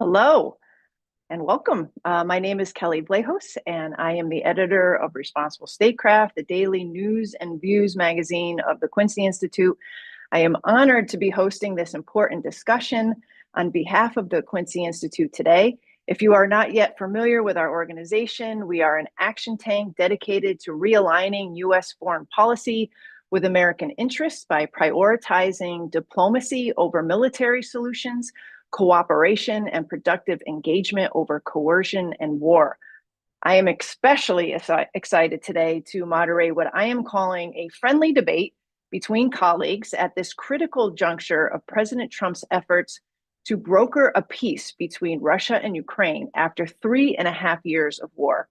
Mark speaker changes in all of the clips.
Speaker 1: Hello and welcome. My name is Kelly Vlahos, and I am the editor of Responsible Statecraft, the daily news and views magazine of the Quincy Institute. I am honored to be hosting this important discussion on behalf of the Quincy Institute today. If you are not yet familiar with our organization, we are an action tank dedicated to realigning U.S. foreign policy with American interests by prioritizing diplomacy over military solutions, cooperation and productive engagement over coercion and war. I am especially excited today to moderate what I am calling a friendly debate between colleagues at this critical juncture of President Trump's efforts to broker a peace between Russia and Ukraine after 3.5 years of war.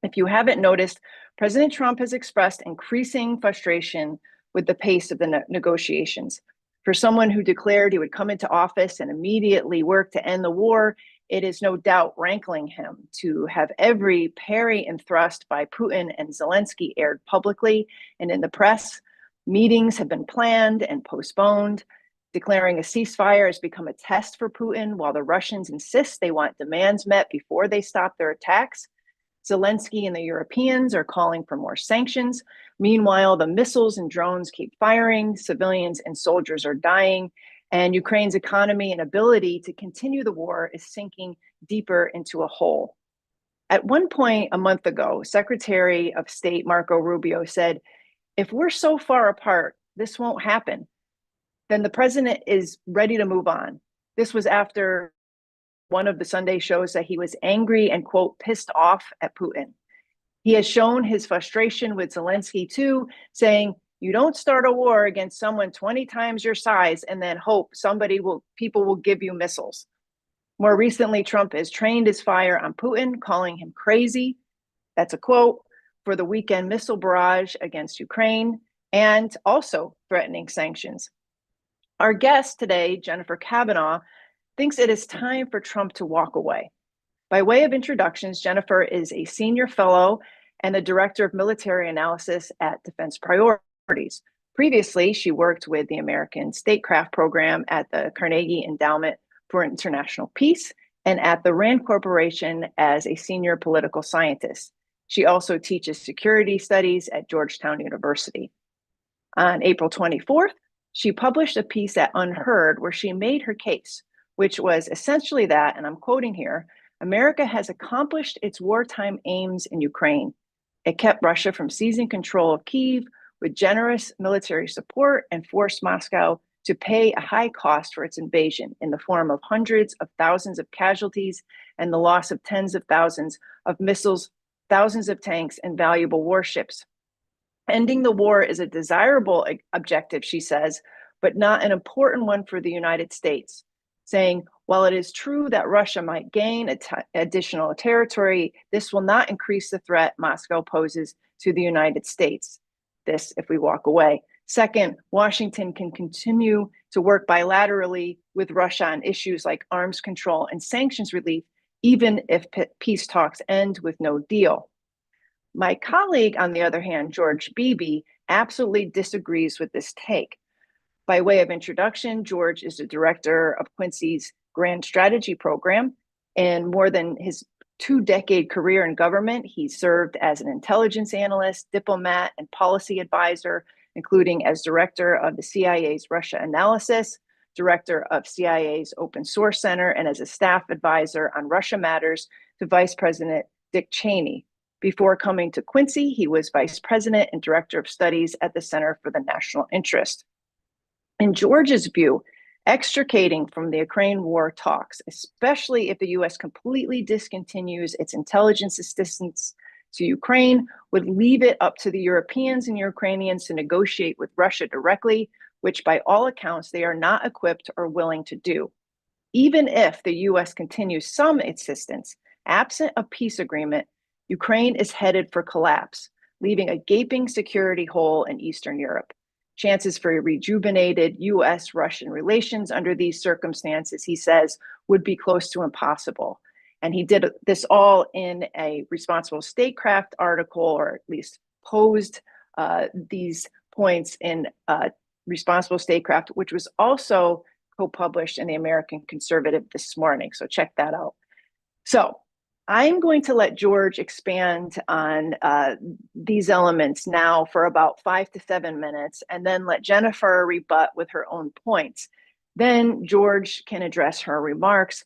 Speaker 1: If you haven't noticed, President Trump has expressed increasing frustration with the pace of the negotiations. For someone who declared he would come into office and immediately work to end the war, it is no doubt rankling him to have every parry and thrust by Putin and Zelensky aired publicly and in the press. Meetings have been planned and postponed. Declaring a ceasefire has become a test for Putin, while the Russians insist they want demands met before they stop their attacks. Zelensky and the Europeans are calling for more sanctions. Meanwhile, the missiles and drones keep firing, civilians and soldiers are dying, and Ukraine's economy and ability to continue the war is sinking deeper into a hole. At one point a month ago, Secretary of State Marco Rubio said, "If we're so far apart, this won't happen. Then the president is ready to move on." This was after one of the Sunday shows that he was angry and, quote, pissed off at Putin. He has shown his frustration with Zelensky too, saying, "You don't start a war against someone 20 times your size and then hope people will give you missiles." More recently, Trump has trained his fire on Putin, calling him crazy. That's a quote, for the weekend missile barrage against Ukraine, and also threatening sanctions. Our guest today, Jennifer Kavanagh, thinks it is time for Trump to walk away. By way of introductions, Jennifer is a senior fellow and the director of military analysis at Defense Priorities. Previously, she worked with the American Statecraft program at the Carnegie Endowment for International Peace and at the Rand Corporation as a senior political scientist. She also teaches security studies at Georgetown University. On April 24th, she published a piece at UnHerd where she made her case, which was essentially that, and I'm quoting here, "America has accomplished its wartime aims in Ukraine. It kept Russia from seizing control of Kyiv with generous military support and forced Moscow to pay a high cost for its invasion in the form of hundreds of thousands of casualties and the loss of tens of thousands of missiles, thousands of tanks, and valuable warships. Ending the war is a desirable objective," she says, "but not an important one for the United States," saying, "While it is true that Russia might gain additional territory, this will not increase the threat Moscow poses to the United States. This if we walk away. Second, Washington can continue to work bilaterally with Russia on issues like arms control and sanctions relief, even if peace talks end with no deal." My colleague, on the other hand, George Beebe, absolutely disagrees with this take. By way of introduction, George is the director of Quincy's Grand Strategy program. In more than his 2-decade career in government, he served as an intelligence analyst, diplomat, and policy advisor, including as director of the CIA's Russia analysis, director of CIA's Open Source Center, and as a staff advisor on Russia Matters to Vice President Dick Cheney. Before coming to Quincy, he was vice president and director of studies at the Center for the National Interest. In George's view, extricating from the Ukraine war talks, especially if the U.S. completely discontinues its intelligence assistance to Ukraine, would leave it up to the Europeans and Ukrainians to negotiate with Russia directly, which by all accounts they are not equipped or willing to do. Even if the U.S. continues some assistance, absent a peace agreement, Ukraine is headed for collapse, leaving a gaping security hole in Eastern Europe. Chances for rejuvenated U.S.-Russian relations under these circumstances, he says, would be close to impossible. And he did this all in a Responsible Statecraft article, or at least posed these points in Responsible Statecraft, which was also co-published in the American Conservative this morning. So check that out. So I'm going to let George expand on these elements now for about 5 to 7 minutes, and then let Jennifer rebut with her own points. Then George can address her remarks.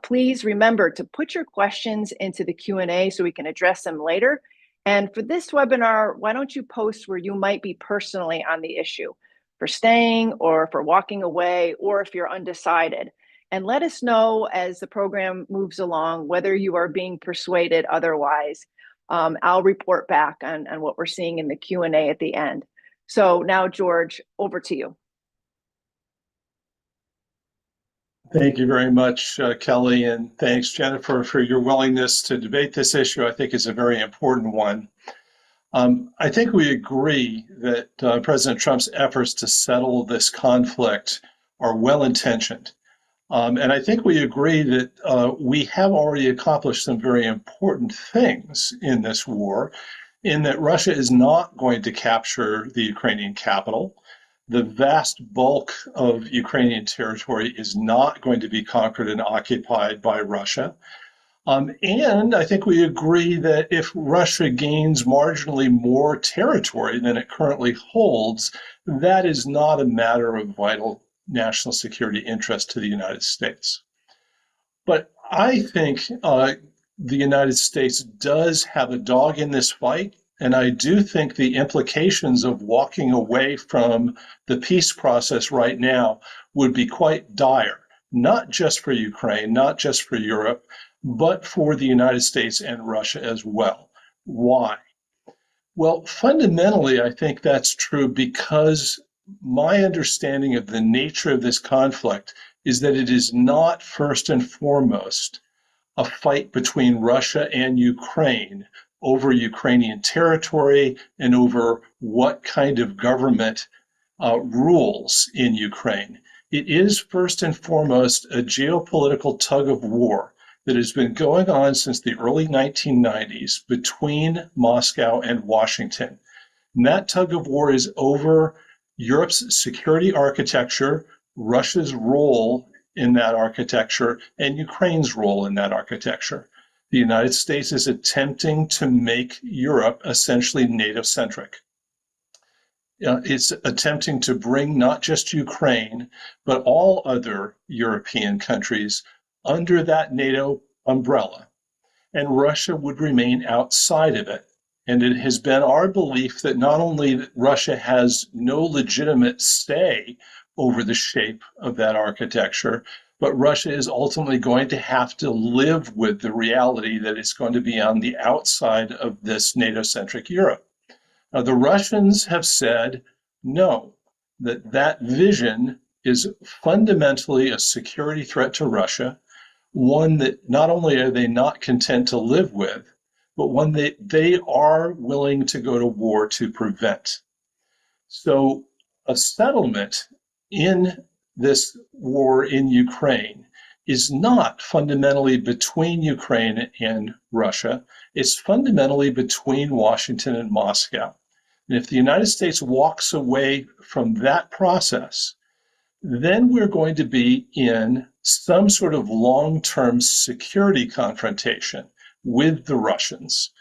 Speaker 1: Please remember to put your questions into the Q&A so we can address them later. And for this webinar, why don't you post where you might be personally on the issue, for staying or for walking away, or if you're undecided. And let us know as the program moves along whether you are being persuaded otherwise. I'll report back on what we're seeing in the Q&A at the end. So now, George, over to you.
Speaker 2: Thank you very much, Kelly, and thanks, Jennifer, for your willingness to debate this issue. I think it's a very important one. I think we agree that President Trump's efforts to settle this conflict are well-intentioned. And I think we agree that we have already accomplished some very important things in this war, in that Russia is not going to capture the Ukrainian capital. The vast bulk of Ukrainian territory is not going to be conquered and occupied by Russia. And I think we agree that if Russia gains marginally more territory than it currently holds, that is not a matter of vital national security interest to the United States. But I think the United States does have a dog in this fight, and I do think the implications of walking away from the peace process right now would be quite dire, not just for Ukraine, not just for Europe, but for the United States and Russia as well. Why? Well, fundamentally, I think that's true because my understanding of the nature of this conflict is that it is not first and foremost a fight between Russia and Ukraine over Ukrainian territory and over what kind of government rules in Ukraine. It is first and foremost a geopolitical tug of war that has been going on since the early 1990s between Moscow and Washington. And that tug of war is over Europe's security architecture, Russia's role in that architecture, and Ukraine's role in that architecture. The United States is attempting to make Europe essentially NATO-centric. It's attempting to bring not just Ukraine, but all other European countries under that NATO umbrella, and Russia would remain outside of it. And it has been our belief that not only that Russia has no legitimate say over the shape of that architecture, but Russia is ultimately going to have to live with the reality that it's going to be on the outside of this NATO-centric Europe. Now, the Russians have said no, that vision is fundamentally a security threat to Russia, one that not only are they not content to live with, but one that they are willing to go to war to prevent. So a settlement in this war in Ukraine is not fundamentally between Ukraine and Russia. It's fundamentally between Washington and Moscow. And if the United States walks away from that process, then we're going to be in some sort of long-term security confrontation with the Russians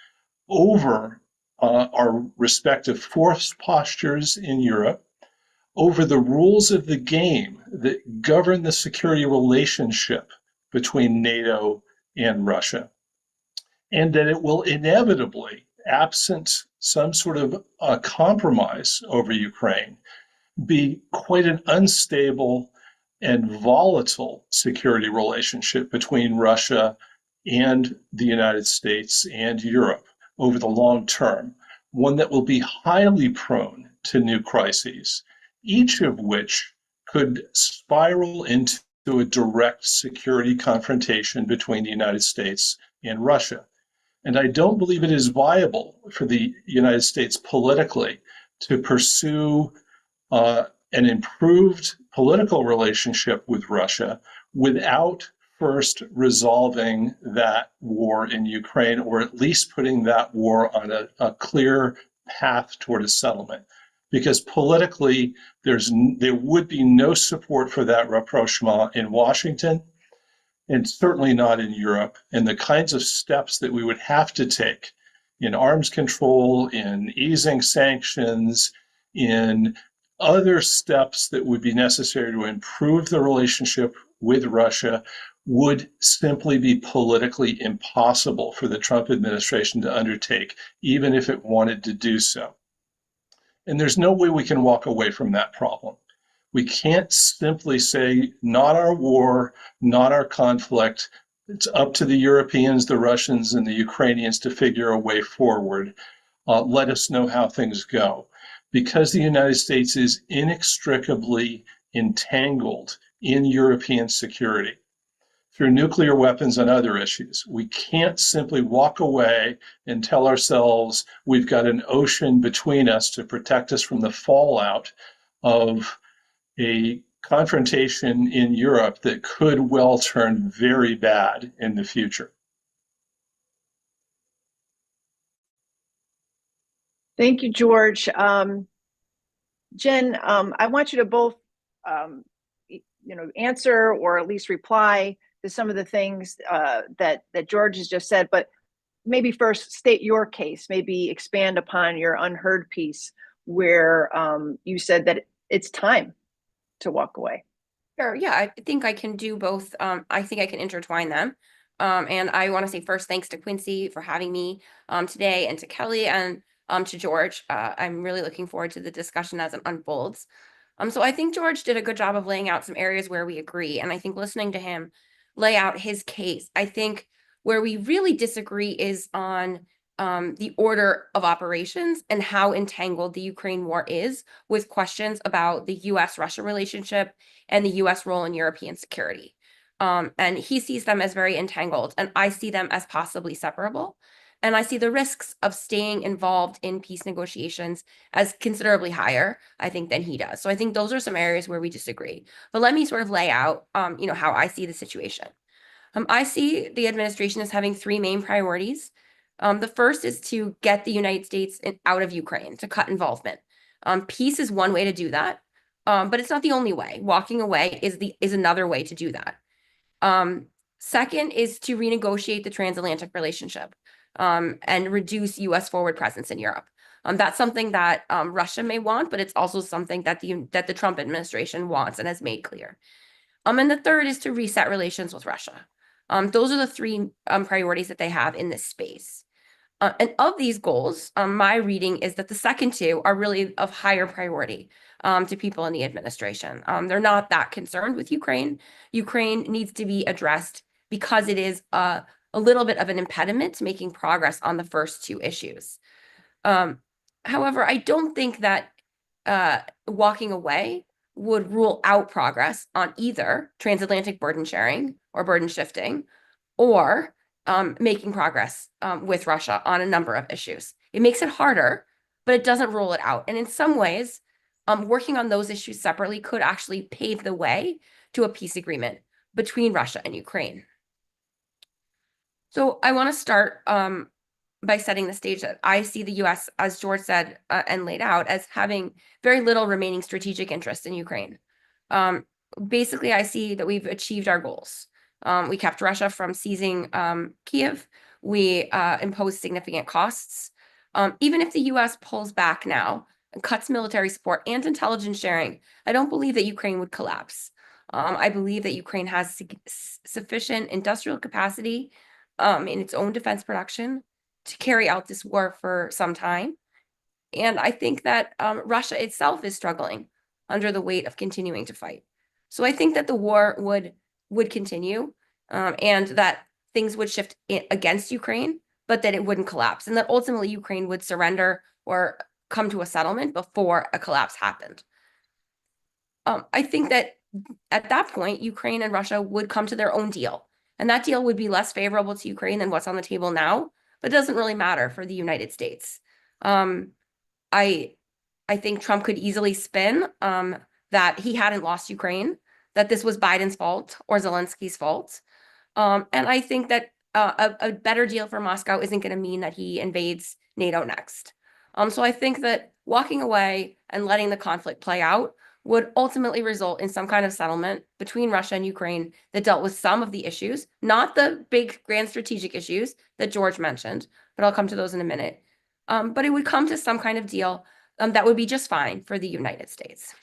Speaker 2: over our respective force postures in Europe, over the rules of the game that govern the security relationship between NATO and Russia, and that it will inevitably, absent some sort of compromise over Ukraine, be quite an unstable and volatile security relationship between Russia and the United States and Europe over the long term, one that will be highly prone to new crises, each of which could spiral into a direct security confrontation between the United States and Russia. And I don't believe it is viable for the United States politically to pursue an improved political relationship with Russia without first resolving that war in Ukraine, or at least putting that war on a clear path toward a settlement. because politically there would be no support for that rapprochement in Washington, and certainly not in Europe. And the kinds of steps that we would have to take in arms control, in easing sanctions, in other steps that would be necessary to improve the relationship with Russia would simply be politically impossible for the Trump administration to undertake, even if it wanted to do so. And there's no way we can walk away from that problem. We can't simply say, not our war, not our conflict. It's up to the Europeans, the Russians, and the Ukrainians to figure a way forward. Let us know how things go. Because the United States is inextricably entangled in European security through nuclear weapons and other issues, we can't simply walk away and tell ourselves we've got an ocean between us to protect us from the fallout of a confrontation in Europe that could well turn very bad in the future.
Speaker 1: Thank you, George. Jen, I want you to both, answer or at least reply to some of the things that George has just said. But maybe first state your case. Maybe expand upon your UnHerd piece, where you said that it's time to walk away.
Speaker 3: Sure. Yeah, I think I can do both. I think I can intertwine them. And I want to say first, thanks to Quincy for having me today, and to Kelly, and to George. I'm really looking forward to the discussion as it unfolds. So I think George did a good job of laying out some areas where we agree. And I think listening to him lay out his case, I think where we really disagree is on the order of operations and how entangled the Ukraine war is with questions about the US-Russia relationship and the US role in European security. And he sees them as very entangled, and I see them as possibly separable. And I see the risks of staying involved in peace negotiations as considerably higher, I think, than he does. So I think those are some areas where we disagree. But let me sort of lay out, how I see the situation. I see the administration as having three main priorities. The first is to get the United States out of Ukraine, to cut involvement. Peace is one way to do that, but it's not the only way. Walking away is another way to do that. Second is to renegotiate the transatlantic relationship and reduce U.S. forward presence in Europe. That's something that Russia may want, but it's also something that the Trump administration wants and has made clear. And the third is to reset relations with Russia. Those are the three priorities that they have in this space. And of these goals, my reading is that the second two are really of higher priority to people in the administration. They're not that concerned with Ukraine. Ukraine needs to be addressed because it is a little bit of an impediment to making progress on the first two issues. However, I don't think that walking away would rule out progress on either transatlantic burden sharing or burden shifting, or making progress with Russia on a number of issues. It makes it harder, but it doesn't rule it out. And in some ways, working on those issues separately could actually pave the way to a peace agreement between Russia and Ukraine. So I want to start by setting the stage that I see the U.S., as George said and laid out, as having very little remaining strategic interest in Ukraine. Basically, I see that we've achieved our goals. We kept Russia from seizing Kiev. We imposed significant costs. Even if the U.S. pulls back now and cuts military support and intelligence sharing, I don't believe that Ukraine would collapse. I believe that Ukraine has sufficient industrial capacity in its own defense production to carry out this war for some time. And I think that Russia itself is struggling under the weight of continuing to fight. So I think that the war would continue and that things would shift against Ukraine, but that it wouldn't collapse, and that ultimately Ukraine would surrender or come to a settlement before a collapse happened. I think that at that point, Ukraine and Russia would come to their own deal, and that deal would be less favorable to Ukraine than what's on the table now, but it doesn't really matter for the United States. I think Trump could easily spin that he hadn't lost Ukraine, that this was Biden's fault or Zelensky's fault. And I think that a better deal for Moscow isn't going to mean that he invades NATO next. So I think that walking away and letting the conflict play out would ultimately result in some kind of settlement between Russia and Ukraine that dealt with some of the issues, not the big grand strategic issues that George mentioned, but I'll come to those in a minute. But it would come to some kind of deal that would be just fine for the United States.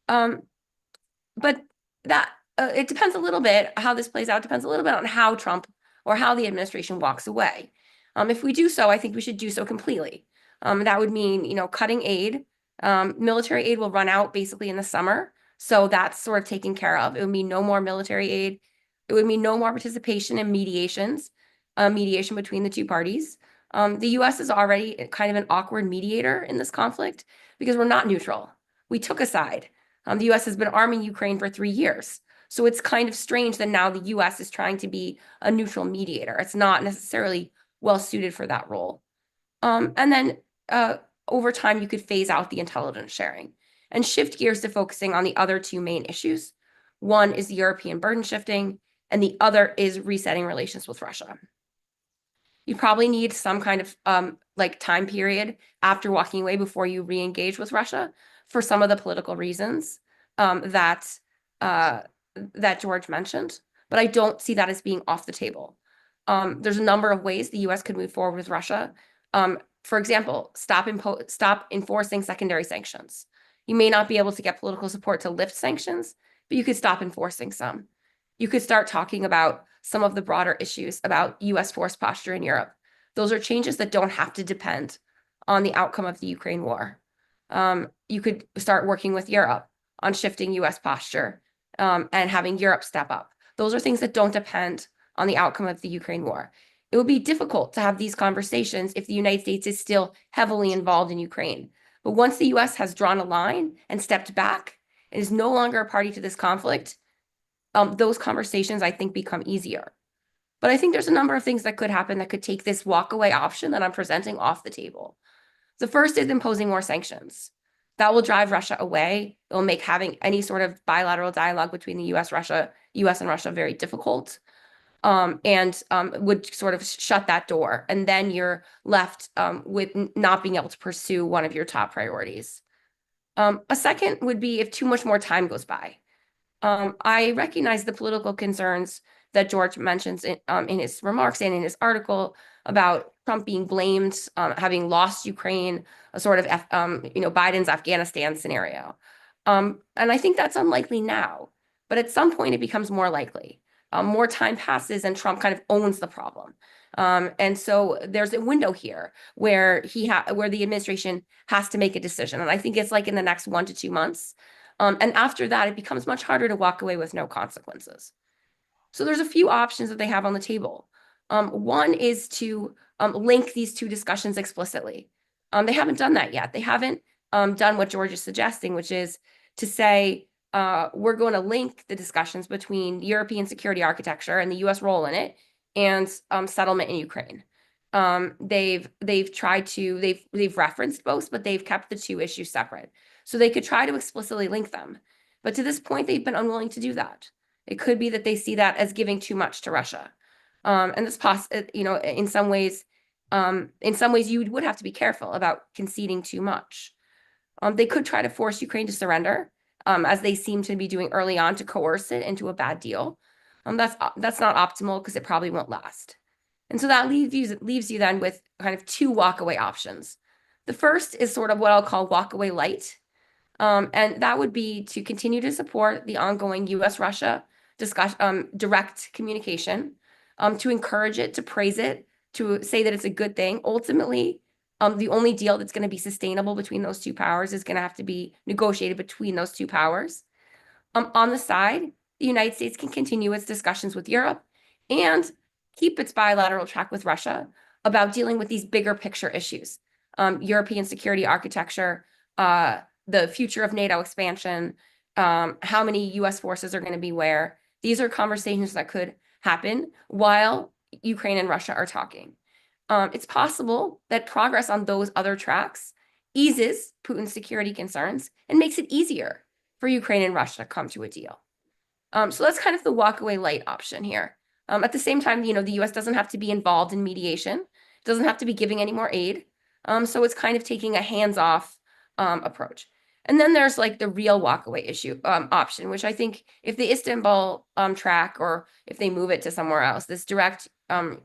Speaker 3: But that it depends a little bit how this plays out, depends a little bit on how Trump or how the administration walks away. If we do so, I think we should do so completely. That would mean, cutting aid. Military aid will run out basically in the summer. So that's sort of taken care of. It would mean no more military aid. It would mean no more participation in mediation between the two parties. The US is already kind of an awkward mediator in this conflict because we're not neutral. We took a side. The US has been arming Ukraine for 3 years. So it's kind of strange that now the US is trying to be a neutral mediator. It's not necessarily well suited for that role. And then over time, you could phase out the intelligence sharing and shift gears to focusing on the other two main issues. One is the European burden shifting, and the other is resetting relations with Russia. You probably need some kind of time period after walking away before you re-engage with Russia for some of the political reasons that George mentioned, but I don't see that as being off the table. There's a number of ways the US could move forward with Russia. For example, stop enforcing secondary sanctions. You may not be able to get political support to lift sanctions, but you could stop enforcing some. You could start talking about some of the broader issues about US force posture in Europe. Those are changes that don't have to depend on the outcome of the Ukraine war. You could start working with Europe on shifting US posture and having Europe step up. Those are things that don't depend on the outcome of the Ukraine war. It would be difficult to have these conversations if the United States is still heavily involved in Ukraine. But once the US has drawn a line and stepped back and is no longer a party to this conflict, those conversations, I think, become easier. But I think there's a number of things that could happen that could take this walk-away option that I'm presenting off the table. The first is imposing more sanctions. That will drive Russia away. It will make having any sort of bilateral dialogue between the US and Russia very difficult. And would sort of shut that door. And then you're left with not being able to pursue one of your top priorities. A second would be if too much more time goes by. I recognize the political concerns that George mentions in his remarks and in his article about Trump being blamed, having lost Ukraine, a sort of Biden's Afghanistan scenario. And I think that's unlikely now, but at some point it becomes more likely. More time passes and Trump kind of owns the problem. And so there's a window here where where the administration has to make a decision. And I think it's like in the next 1 to 2 months. And after that, it becomes much harder to walk away with no consequences. So there's a few options that they have on the table. One is to link these two discussions explicitly. They haven't done that yet. They haven't done what George is suggesting, which is to say, we're going to link the discussions between European security architecture and the US role in it and settlement in Ukraine. They've referenced both, but they've kept the two issues separate. So they could try to explicitly link them. But to this point, they've been unwilling to do that. It could be that they see that as giving too much to Russia. And this in some ways you would have to be careful about conceding too much. They could try to force Ukraine to surrender, as they seem to be doing early on, to coerce it into a bad deal. That's not optimal because it probably won't last. And so that leaves you then with kind of two walkaway options. The first is sort of what I'll call walkaway light. And that would be to continue to support the ongoing US-Russia direct communication, to encourage it, to praise it, to say that it's a good thing. Ultimately, the only deal that's going to be sustainable between those two powers is going to have to be negotiated between those two powers. On the side, the United States can continue its discussions with Europe and keep its bilateral track with Russia about dealing with these bigger picture issues. European security architecture, the future of NATO expansion, how many US forces are going to be where. These are conversations that could happen while Ukraine and Russia are talking. It's possible that progress on those other tracks eases Putin's security concerns and makes it easier for Ukraine and Russia to come to a deal. So that's kind of the walkaway light option here. At the same time, the US doesn't have to be involved in mediation. It doesn't have to be giving any more aid. So it's kind of taking a hands-off approach. And then there's like the real walkaway issue option, which I think if the Istanbul track, or if they move it to somewhere else, this direct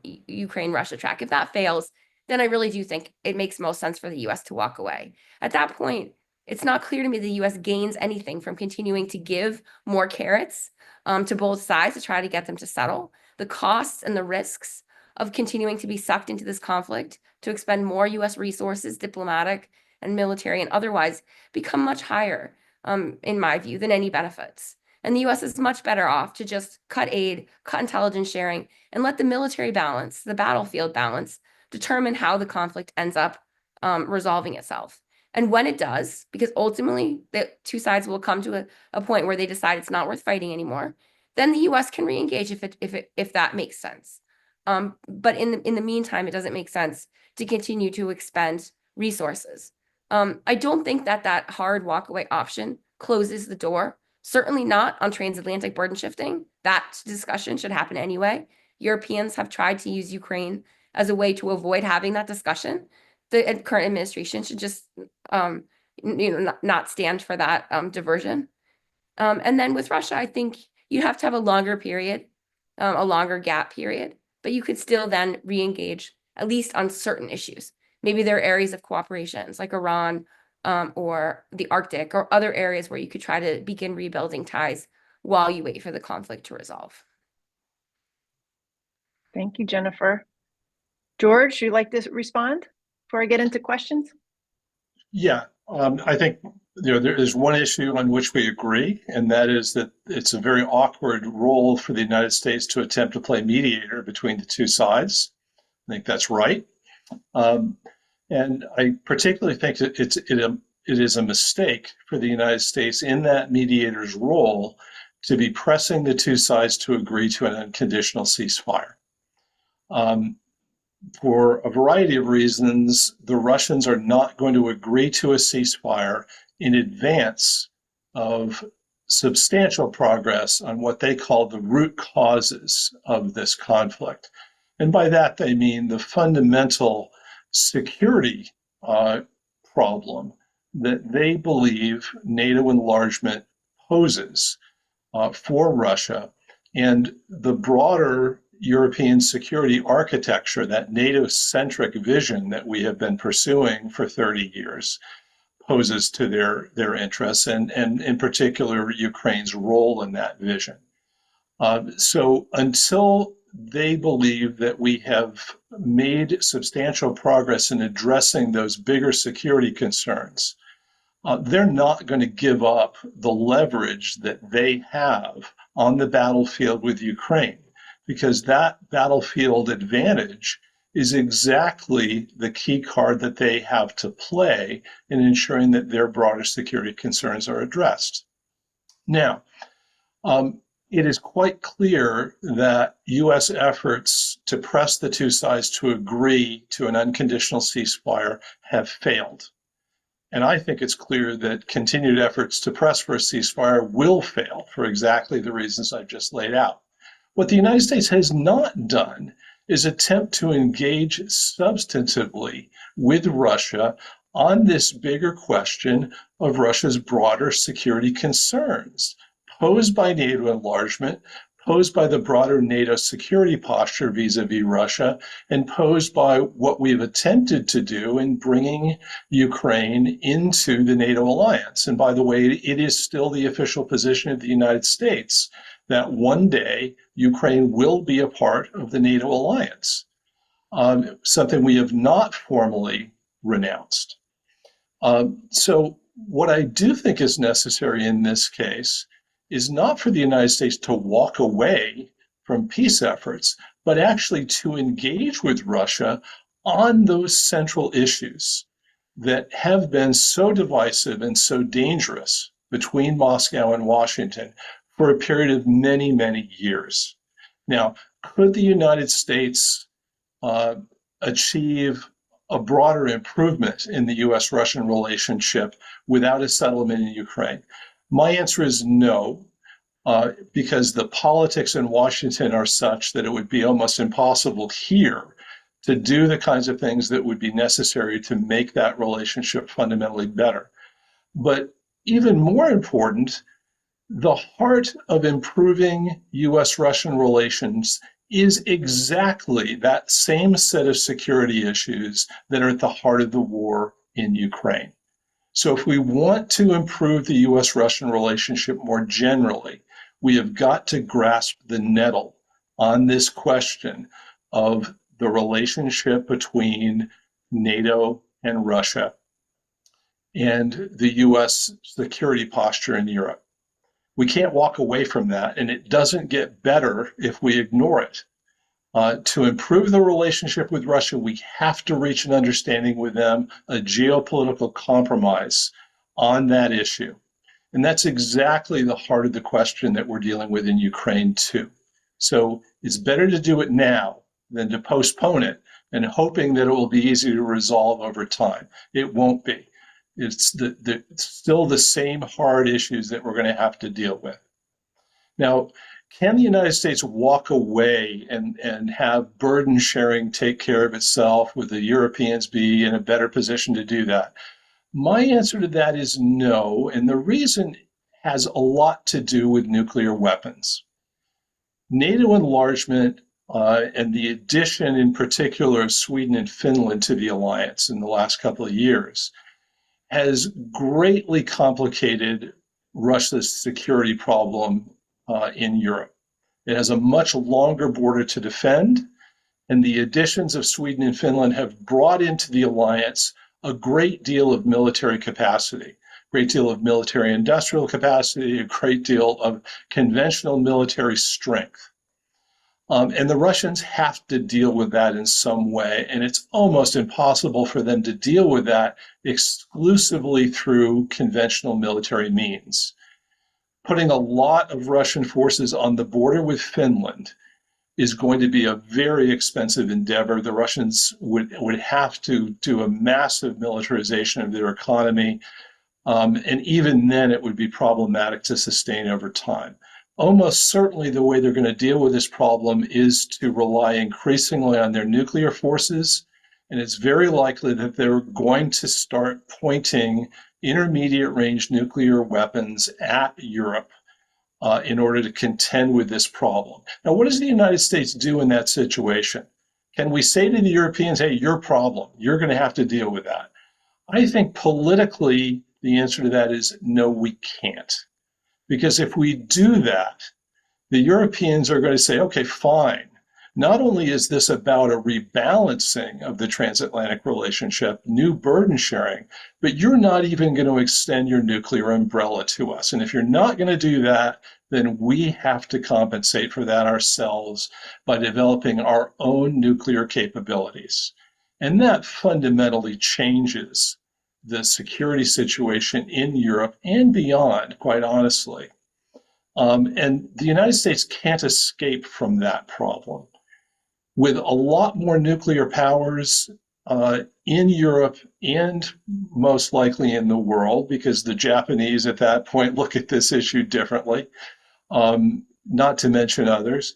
Speaker 3: Ukraine-Russia track, if that fails, then I really do think it makes most sense for the US to walk away. At that point, it's not clear to me the US gains anything from continuing to give more carrots to both sides to try to get them to settle. The costs and the risks of continuing to be sucked into this conflict, to expend more US resources, diplomatic and military and otherwise, become much higher, in my view, than any benefits. And the US is much better off to just cut aid, cut intelligence sharing, and let the military balance, the battlefield balance, determine how the conflict ends up resolving itself. And when it does, because ultimately the two sides will come to a point where they decide it's not worth fighting anymore, then the US can re-engage if that makes sense. But in the meantime, it doesn't make sense to continue to expend resources. I don't think that hard walkaway option closes the door. Certainly not on transatlantic burden shifting. That discussion should happen anyway. Europeans have tried to use Ukraine as a way to avoid having that discussion. The current administration should just not stand for that diversion. And then with Russia, I think you have to have a longer period, a longer gap period, but you could still then re-engage at least on certain issues. Maybe there are areas of cooperations like Iran or the Arctic or other areas where you could try to begin rebuilding ties while you wait for the conflict to resolve.
Speaker 1: Thank you, Jennifer. George, would you like to respond before I get into questions?
Speaker 2: Yeah, I think there is one issue on which we agree, and that is that it's a very awkward role for the United States to attempt to play mediator between the two sides. I think that's right. And I particularly think that it is a mistake for the United States in that mediator's role to be pressing the two sides to agree to an unconditional ceasefire. For a variety of reasons, the Russians are not going to agree to a ceasefire in advance of substantial progress on what they call the root causes of this conflict. And by that, they mean the fundamental security problem that they believe NATO enlargement poses for Russia, and the broader European security architecture, that NATO-centric vision that we have been pursuing for 30 years, poses to their interests, and in particular, Ukraine's role in that vision. So until they believe that we have made substantial progress in addressing those bigger security concerns, they're not going to give up the leverage that they have on the battlefield with Ukraine, because that battlefield advantage is exactly the key card that they have to play in ensuring that their broader security concerns are addressed. Now, it is quite clear that U.S. efforts to press the two sides to agree to an unconditional ceasefire have failed. And I think it's clear that continued efforts to press for a ceasefire will fail for exactly the reasons I've just laid out. What the United States has not done is attempt to engage substantively with Russia on this bigger question of Russia's broader security concerns posed by NATO enlargement, posed by the broader NATO security posture vis-a-vis Russia, and posed by what we've attempted to do in bringing Ukraine into the NATO alliance. And by the way, it is still the official position of the United States that one day Ukraine will be a part of the NATO alliance, something we have not formally renounced. So what I do think is necessary in this case is not for the United States to walk away from peace efforts, but actually to engage with Russia on those central issues that have been so divisive and so dangerous between Moscow and Washington for a period of many, many years. Now, could the United States achieve a broader improvement in the U.S.-Russian relationship without a settlement in Ukraine? My answer is no, because the politics in Washington are such that it would be almost impossible here to do the kinds of things that would be necessary to make that relationship fundamentally better. But even more important, the heart of improving US-Russian relations is exactly that same set of security issues that are at the heart of the war in Ukraine. So if we want to improve the US-Russian relationship more generally, we have got to grasp the nettle on this question of the relationship between NATO and Russia and the US security posture in Europe. We can't walk away from that, and it doesn't get better if we ignore it. To improve the relationship with Russia, we have to reach an understanding with them, a geopolitical compromise on that issue. And that's exactly the heart of the question that we're dealing with in Ukraine, too. So it's better to do it now than to postpone it and hoping that it will be easy to resolve over time. It won't be. It's still the same hard issues that we're going to have to deal with. Now, can the United States walk away and have burden sharing take care of itself, with the Europeans be in a better position to do that? My answer to that is no, and the reason has a lot to do with nuclear weapons. NATO enlargement and the addition in particular of Sweden and Finland to the alliance in the last couple of years has greatly complicated Russia's security problem in Europe. It has a much longer border to defend, and the additions of Sweden and Finland have brought into the alliance a great deal of military capacity, a great deal of military industrial capacity, a great deal of conventional military strength. And the Russians have to deal with that in some way, and it's almost impossible for them to deal with that exclusively through conventional military means. Putting a lot of Russian forces on the border with Finland is going to be a very expensive endeavor. The Russians would have to do a massive militarization of their economy, and even then it would be problematic to sustain over time. Almost certainly the way they're going to deal with this problem is to rely increasingly on their nuclear forces, and it's very likely that they're going to start pointing intermediate range nuclear weapons at Europe in order to contend with this problem. Now, what does the United States do in that situation? Can we say to the Europeans, hey, your problem, you're going to have to deal with that? I think politically, the answer to that is no, we can't. Because if we do that, the Europeans are going to say, okay, fine. Not only is this about a rebalancing of the transatlantic relationship, new burden sharing, but you're not even going to extend your nuclear umbrella to us. And if you're not going to do that, then we have to compensate for that ourselves by developing our own nuclear capabilities. And that fundamentally changes the security situation in Europe and beyond, quite honestly. And the United States can't escape from that problem. With a lot more nuclear powers in Europe and most likely in the world, because the Japanese at that point look at this issue differently, not to mention others.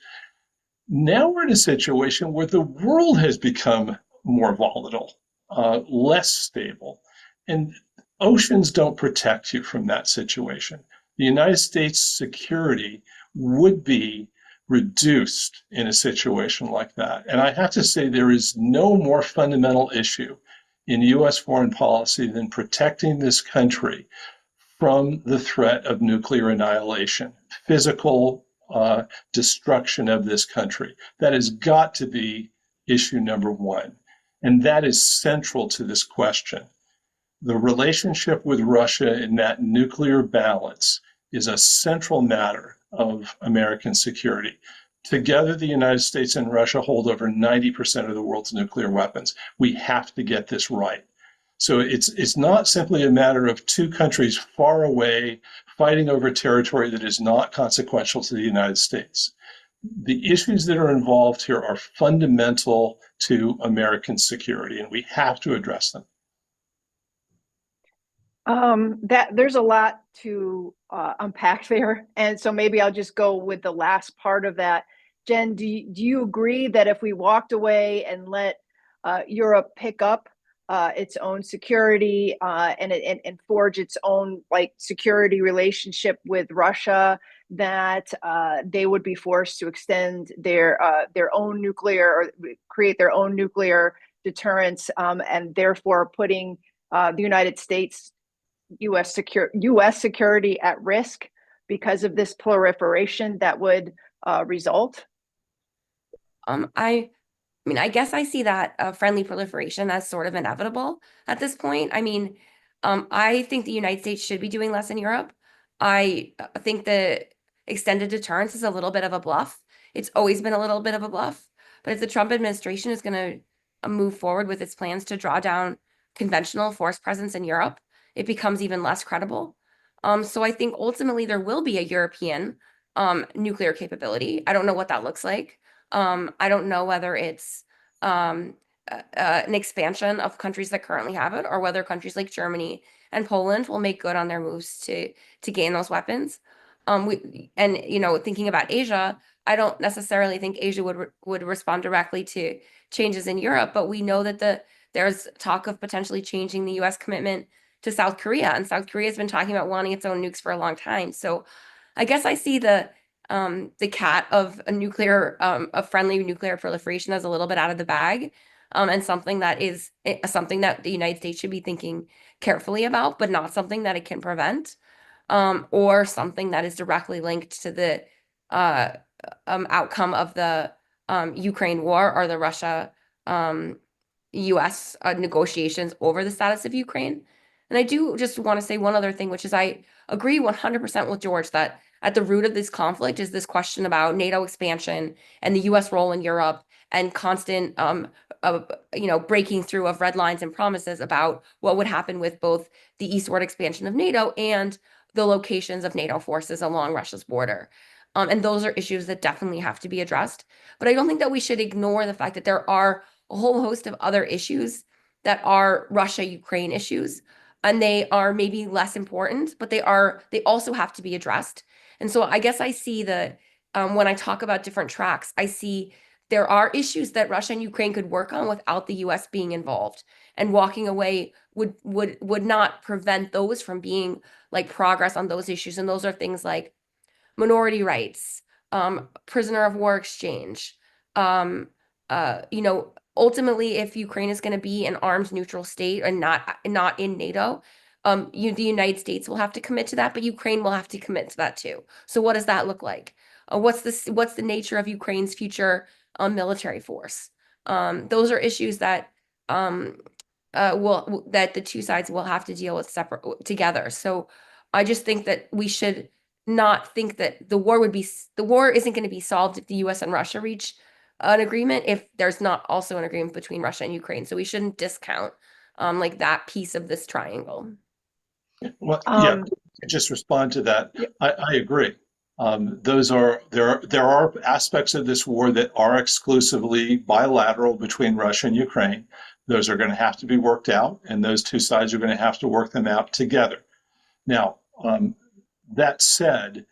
Speaker 2: Now we're in a situation where the world has become more volatile, less stable, and oceans don't protect you from that situation. The United States security would be reduced in a situation like that. And I have to say, there is no more fundamental issue in US foreign policy than protecting this country from the threat of nuclear annihilation, physical destruction of this country. That has got to be issue number one. And that is central to this question. The relationship with Russia in that nuclear balance is a central matter of American security. Together, the United States and Russia hold over 90% of the world's nuclear weapons. We have to get this right. So it's not simply a matter of two countries far away fighting over territory that is not consequential to the United States. The issues that are involved here are fundamental to American security, and we have to address them.
Speaker 1: That there's a lot to unpack there, and so maybe I'll just go with the last part of that. Jen, do you agree that if we walked away and let Europe pick up its own security and forge its own like security relationship with Russia, that they would be forced to extend their own nuclear or create their own nuclear deterrence, and therefore putting the United States U.S. security at risk because of this proliferation that would result?
Speaker 3: I mean, I guess I see that friendly proliferation as sort of inevitable at this point. I mean, I think the United States should be doing less in Europe. I think the extended deterrence is a little bit of a bluff. It's always been a little bit of a bluff. But if the Trump administration is going to move forward with its plans to draw down conventional force presence in Europe, it becomes even less credible. So I think ultimately there will be a European nuclear capability. I don't know what that looks like. I don't know whether it's an expansion of countries that currently have it, or whether countries like Germany and Poland will make good on their moves to gain those weapons. Thinking about Asia, I don't necessarily think Asia would respond directly to changes in Europe, but we know that there's talk of potentially changing the U.S. commitment to South Korea, and South Korea has been talking about wanting its own nukes for a long time. So I guess I see the cat of a friendly nuclear proliferation as a little bit out of the bag, and something that the United States should be thinking carefully about, but not something that it can prevent, or something that is directly linked to the outcome of the Ukraine war or the Russia US negotiations over the status of Ukraine. And I do just want to say one other thing, which is I agree 100% with George that at the root of this conflict is this question about NATO expansion and the US role in Europe, and constant breaking through of red lines and promises about what would happen with both the eastward expansion of NATO and the locations of NATO forces along Russia's border. And those are issues that definitely have to be addressed. But I don't think that we should ignore the fact that there are a whole host of other issues that are Russia-Ukraine issues, and they are maybe less important, but they also have to be addressed. And so I guess I see when I talk about different tracks, I see there are issues that Russia and Ukraine could work on without the US being involved, and walking away would not prevent those from being like progress on those issues. And those are things like minority rights, prisoner of war exchange, ultimately, if Ukraine is going to be an armed neutral state and not in NATO, the United States will have to commit to that, but Ukraine will have to commit to that too. So what does that look like? What's the nature of Ukraine's future military force? Those are issues that that the two sides will have to deal with together. So I just think that we should not think that the war isn't going to be solved if the US and Russia reach an agreement if there's not also an agreement between Russia and Ukraine. So we shouldn't discount like that piece of this triangle.
Speaker 2: Well, yeah, just respond to that.
Speaker 1: Yeah.
Speaker 2: I agree. There are aspects of this war that are exclusively bilateral between Russia and Ukraine. Those are going to have to be worked out, and those two sides are going to have to work them out together. Now, that said,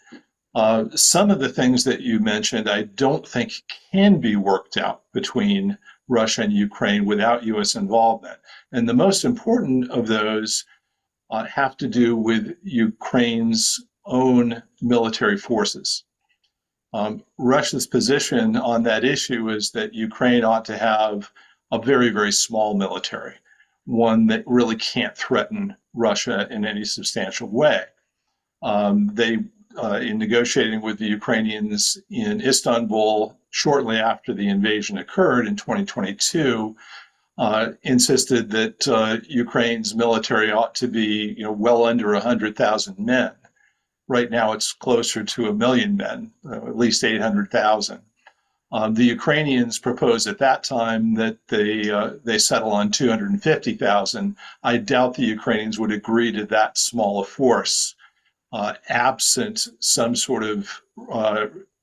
Speaker 2: some of the things that you mentioned, I don't think can be worked out between Russia and Ukraine without U.S. involvement. And the most important of those have to do with Ukraine's own military forces. Russia's position on that issue is that Ukraine ought to have a very, very small military, one that really can't threaten Russia in any substantial way. In negotiating with the Ukrainians in Istanbul shortly after the invasion occurred in 2022, insisted that Ukraine's military ought to be, well under 100,000 men. Right now, it's closer to 1 million men, at least 800,000. The Ukrainians proposed at that time that they settle on 250,000. I doubt the Ukrainians would agree to that small a force, absent some sort of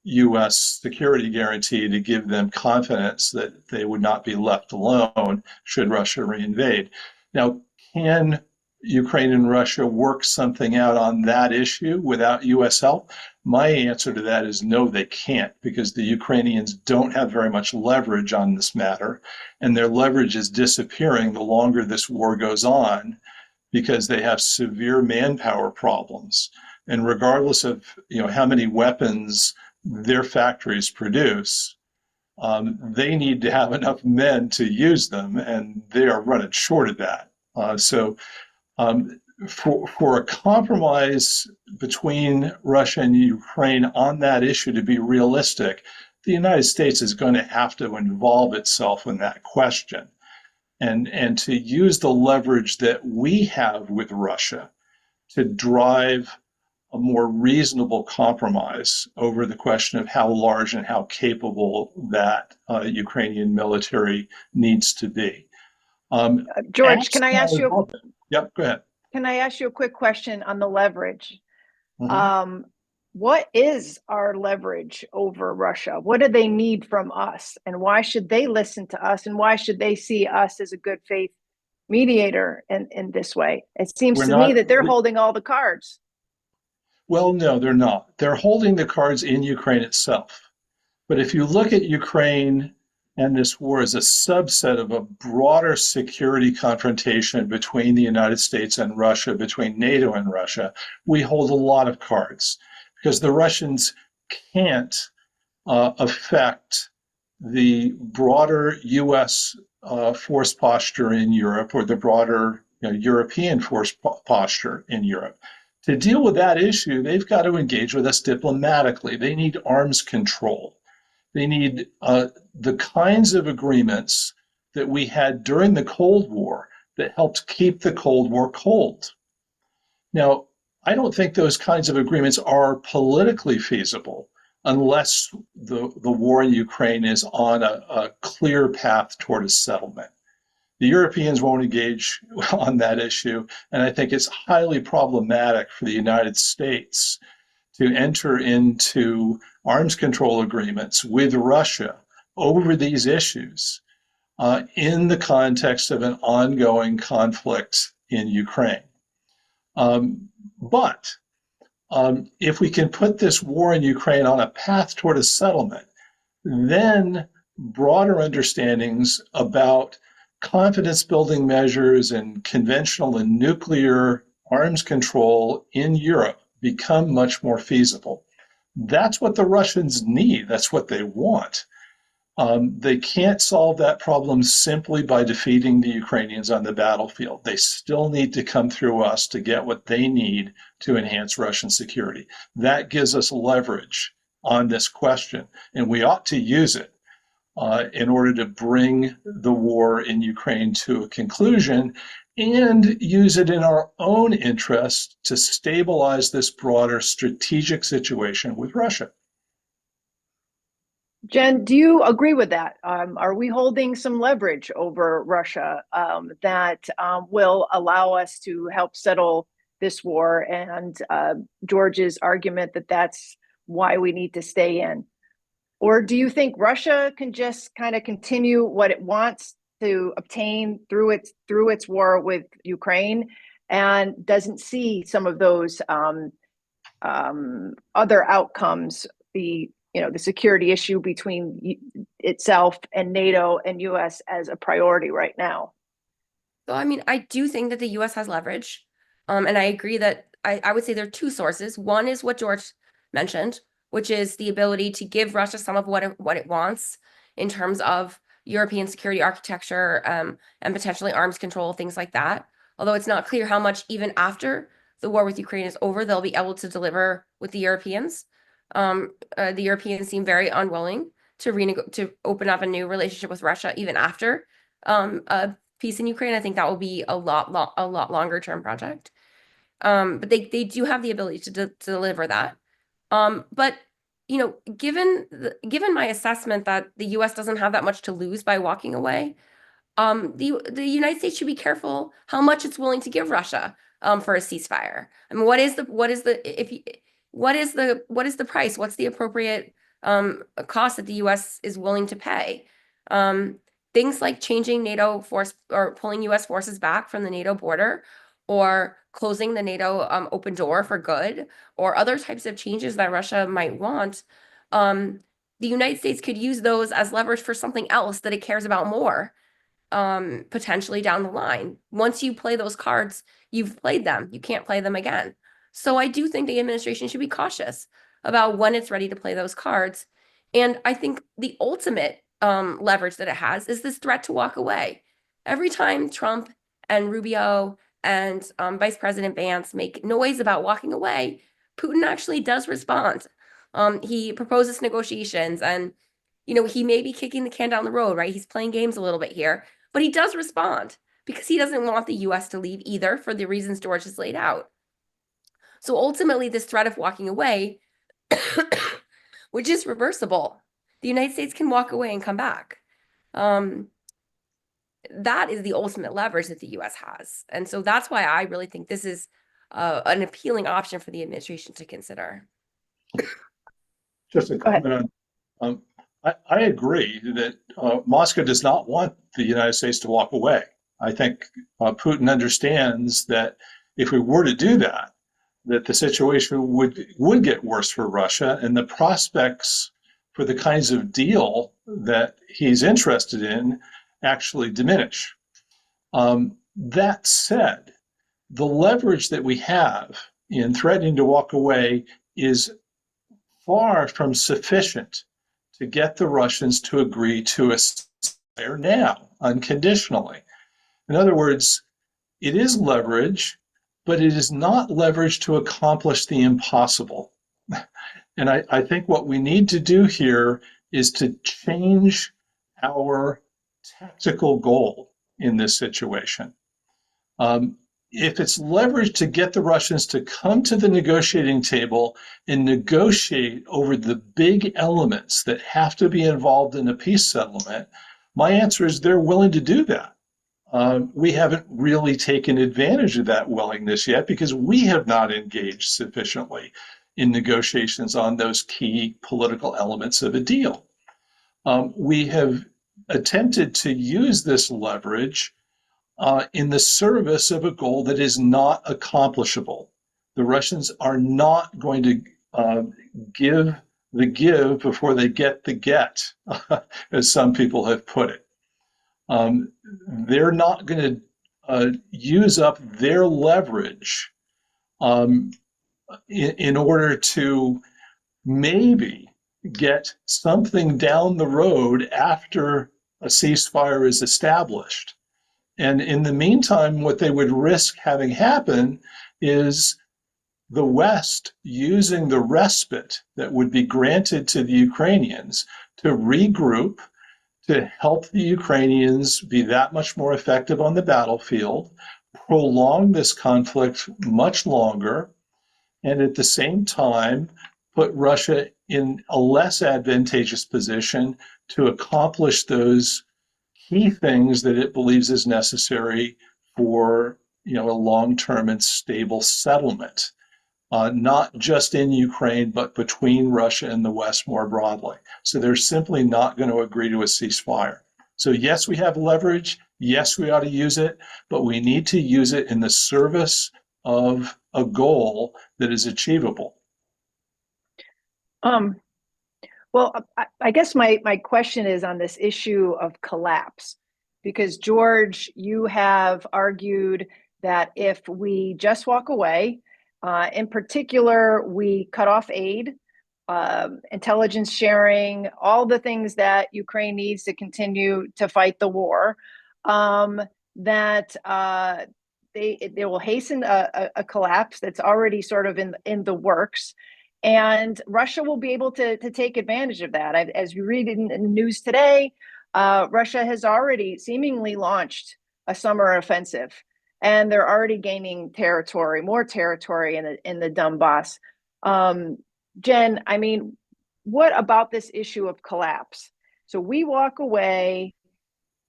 Speaker 2: U.S. security guarantee to give them confidence that they would not be left alone should Russia reinvade. Now, can Ukraine and Russia work something out on that issue without U.S. help? My answer to that is no, they can't, because the Ukrainians don't have very much leverage on this matter, and their leverage is disappearing the longer this war goes on, because they have severe manpower problems. And regardless of how many weapons their factories produce, they need to have enough men to use them, and they are running short of that. So for a compromise between Russia and Ukraine on that issue to be realistic, the United States is going to have to involve itself in that question, and to use the leverage that we have with Russia to drive a more reasonable compromise over the question of how large and how capable that Ukrainian military needs to be.
Speaker 1: George, can I ask you?
Speaker 2: Yep, go ahead.
Speaker 1: Can I ask you a quick question on the leverage?
Speaker 2: Mm-hmm.
Speaker 1: What is our leverage over Russia? What do they need from us? And why should they listen to us? And why should they see us as a good faith mediator in this way? It seems to me that they're holding all the cards.
Speaker 2: Well, no, they're not. They're holding the cards in Ukraine itself. But if you look at Ukraine and this war as a subset of a broader security confrontation between the United States and Russia, between NATO and Russia, we hold a lot of cards, because the Russians can't affect the broader US force posture in Europe, or the broader European force posture in Europe. To deal with that issue, they've got to engage with us diplomatically. They need arms control. They need the kinds of agreements that we had during the Cold War that helped keep the Cold War cold. Now, I don't think those kinds of agreements are politically feasible unless the war in Ukraine is on a clear path toward a settlement. The Europeans won't engage on that issue, and I think it's highly problematic for the United States to enter into arms control agreements with Russia over these issues in the context of an ongoing conflict in Ukraine. But if we can put this war in Ukraine on a path toward a settlement, then broader understandings about confidence building measures and conventional and nuclear arms control in Europe become much more feasible. That's what the Russians need. That's what they want. They can't solve that problem simply by defeating the Ukrainians on the battlefield. They still need to come through us to get what they need to enhance Russian security. That gives us leverage on this question, and we ought to use it in order to bring the war in Ukraine to a conclusion, and use it in our own interest to stabilize this broader strategic situation with Russia.
Speaker 1: Jen, do you agree with that? Are we holding some leverage over Russia that will allow us to help settle this war? And George's argument that that's why we need to stay in. Or do you think Russia can just kind of continue what it wants to obtain through its war with Ukraine, and doesn't see some of those other outcomes, the security issue between itself and NATO and US as a priority right now?
Speaker 3: So, I mean, I do think that the US has leverage. And I agree that I would say there are two sources. One is what George mentioned, which is the ability to give Russia some of what it wants in terms of European security architecture and potentially arms control, things like that. Although it's not clear how much, even after the war with Ukraine is over, they'll be able to deliver with the Europeans. The Europeans seem very unwilling to open up a new relationship with Russia even after a peace in Ukraine. I think that will be a lot longer term project. But they do have the ability to deliver that. But given my assessment that the U.S. doesn't have that much to lose by walking away, the United States should be careful how much it's willing to give Russia for a ceasefire. I mean, what is the price? What's the appropriate cost that the U.S. is willing to pay? Things like changing NATO force or pulling U.S. forces back from the NATO border, or closing the NATO open door for good, or other types of changes that Russia might want, the United States could use those as leverage for something else that it cares about more, potentially down the line. Once you play those cards, you've played them. You can't play them again. So I do think the administration should be cautious about when it's ready to play those cards. And I think the ultimate leverage that it has is this threat to walk away. Every time Trump and Rubio and Vice President Vance make noise about walking away, Putin actually does respond. He proposes negotiations, and he may be kicking the can down the road, right? He's playing games a little bit here, but he does respond because he doesn't want the US to leave either, for the reasons George has laid out. So ultimately, this threat of walking away, which is reversible, the United States can walk away and come back. That is the ultimate leverage that the US has. And so that's why I really think this is an appealing option for the administration to consider.
Speaker 2: Just a comment on, I agree that Moscow does not want the United States to walk away. I think Putin understands that if we were to do that, that the situation would get worse for Russia, and the prospects for the kinds of deal that he's interested in actually diminish. That said, the leverage that we have in threatening to walk away is far from sufficient to get the Russians to agree to a ceasefire now, unconditionally. In other words, it is leverage, but it is not leverage to accomplish the impossible. And I think what we need to do here is to change our tactical goal in this situation. If it's leverage to get the Russians to come to the negotiating table and negotiate over the big elements that have to be involved in a peace settlement, my answer is they're willing to do that. We haven't really taken advantage of that willingness yet because we have not engaged sufficiently in negotiations on those key political elements of a deal. We have attempted to use this leverage in the service of a goal that is not accomplishable. The Russians are not going to give the give before they get the get, as some people have put it. They're not going to use up their leverage in order to maybe get something down the road after a ceasefire is established. And in the meantime, what they would risk having happen is the West using the respite that would be granted to the Ukrainians to regroup, to help the Ukrainians be that much more effective on the battlefield, prolong this conflict much longer, and at the same time, put Russia in a less advantageous position to accomplish those key things that it believes is necessary for a long-term and stable settlement, not just in Ukraine, but between Russia and the West more broadly. So they're simply not going to agree to a ceasefire. So yes, we have leverage. Yes, we ought to use it, but we need to use it in the service of a goal that is achievable.
Speaker 1: Well, I guess my question is on this issue of collapse, because George, you have argued that if we just walk away, in particular, we cut off aid, intelligence sharing, all the things that Ukraine needs to continue to fight the war, that they will hasten a collapse that's already sort of in the works. And Russia will be able to take advantage of that. As we read in the news today, Russia has already seemingly launched a summer offensive, and they're already gaining territory, more territory in the Donbass. Jen, I mean, what about this issue of collapse? So we walk away,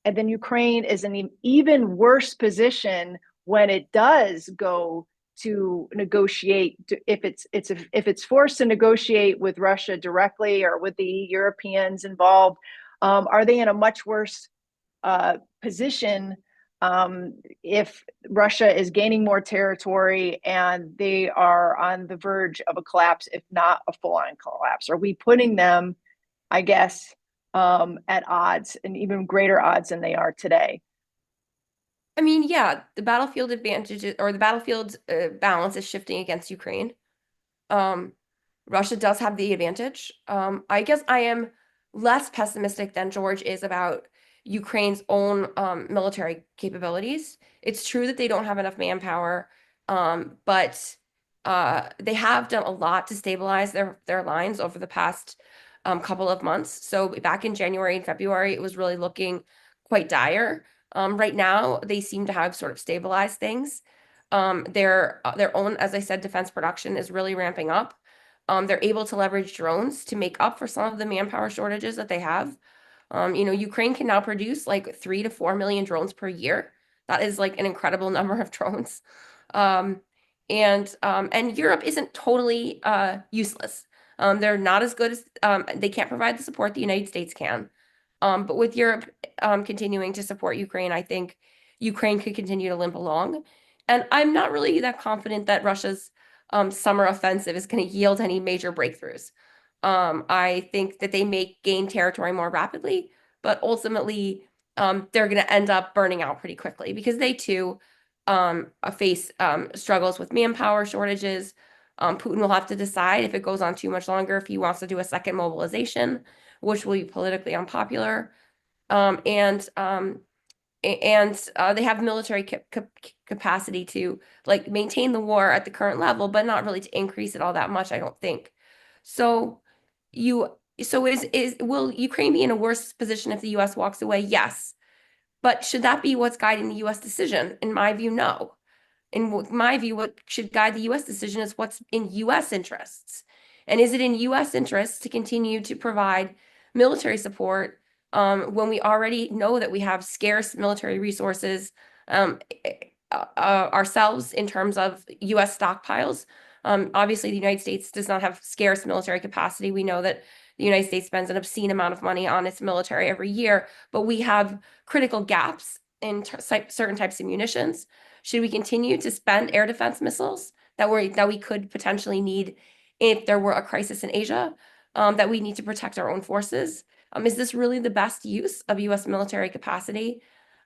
Speaker 1: and then Ukraine is in an even worse position when it does go to negotiate, if it's forced to negotiate with Russia directly or with the Europeans involved. Are they in a much worse position if Russia is gaining more territory and they are on the verge of a collapse, if not a full-on collapse? Are we putting them, I guess, at odds, and even greater odds than they are today?
Speaker 3: I mean, yeah, the battlefield advantages or the battlefield balance is shifting against Ukraine. Um, Russia does have the advantage. I guess I am less pessimistic than George is about Ukraine's own military capabilities. It's true that they don't have enough manpower, but they have done a lot to stabilize their lines over the past couple of months. So back in January and February, it was really looking quite dire. Right now, they seem to have sort of stabilized things. Their own, as I said, defense production is really ramping up. They're able to leverage drones to make up for some of the manpower shortages that they have. Ukraine can now produce like 3 to 4 million drones per year. That is like an incredible number of drones. Um, and Europe isn't totally useless. They're not as good as they can't provide the support the United States can. But with Europe continuing to support Ukraine, I think Ukraine could continue to limp along. And I'm not really that confident that Russia's summer offensive is going to yield any major breakthroughs. I think that they may gain territory more rapidly, but ultimately they're going to end up burning out pretty quickly because they too face struggles with manpower shortages. Putin will have to decide if it goes on too much longer, if he wants to do a second mobilization, which will be politically unpopular. And they have military capacity to like maintain the war at the current level, but not really to increase it all that much, I don't think. So you so is will Ukraine be in a worse position if the US walks away? Yes. But should that be what's guiding the US decision? In my view, no. In my view, what should guide the US decision is what's in US interests. And is it in US interests to continue to provide military support when we already know that we have scarce military resources ourselves in terms of US stockpiles? Obviously, the United States does not have scarce military capacity. We know that the United States spends an obscene amount of money on its military every year, but we have critical gaps in certain types of munitions. Should we continue to spend air defense missiles that we could potentially need if there were a crisis in Asia, that we need to protect our own forces? Is this really the best use of US military capacity?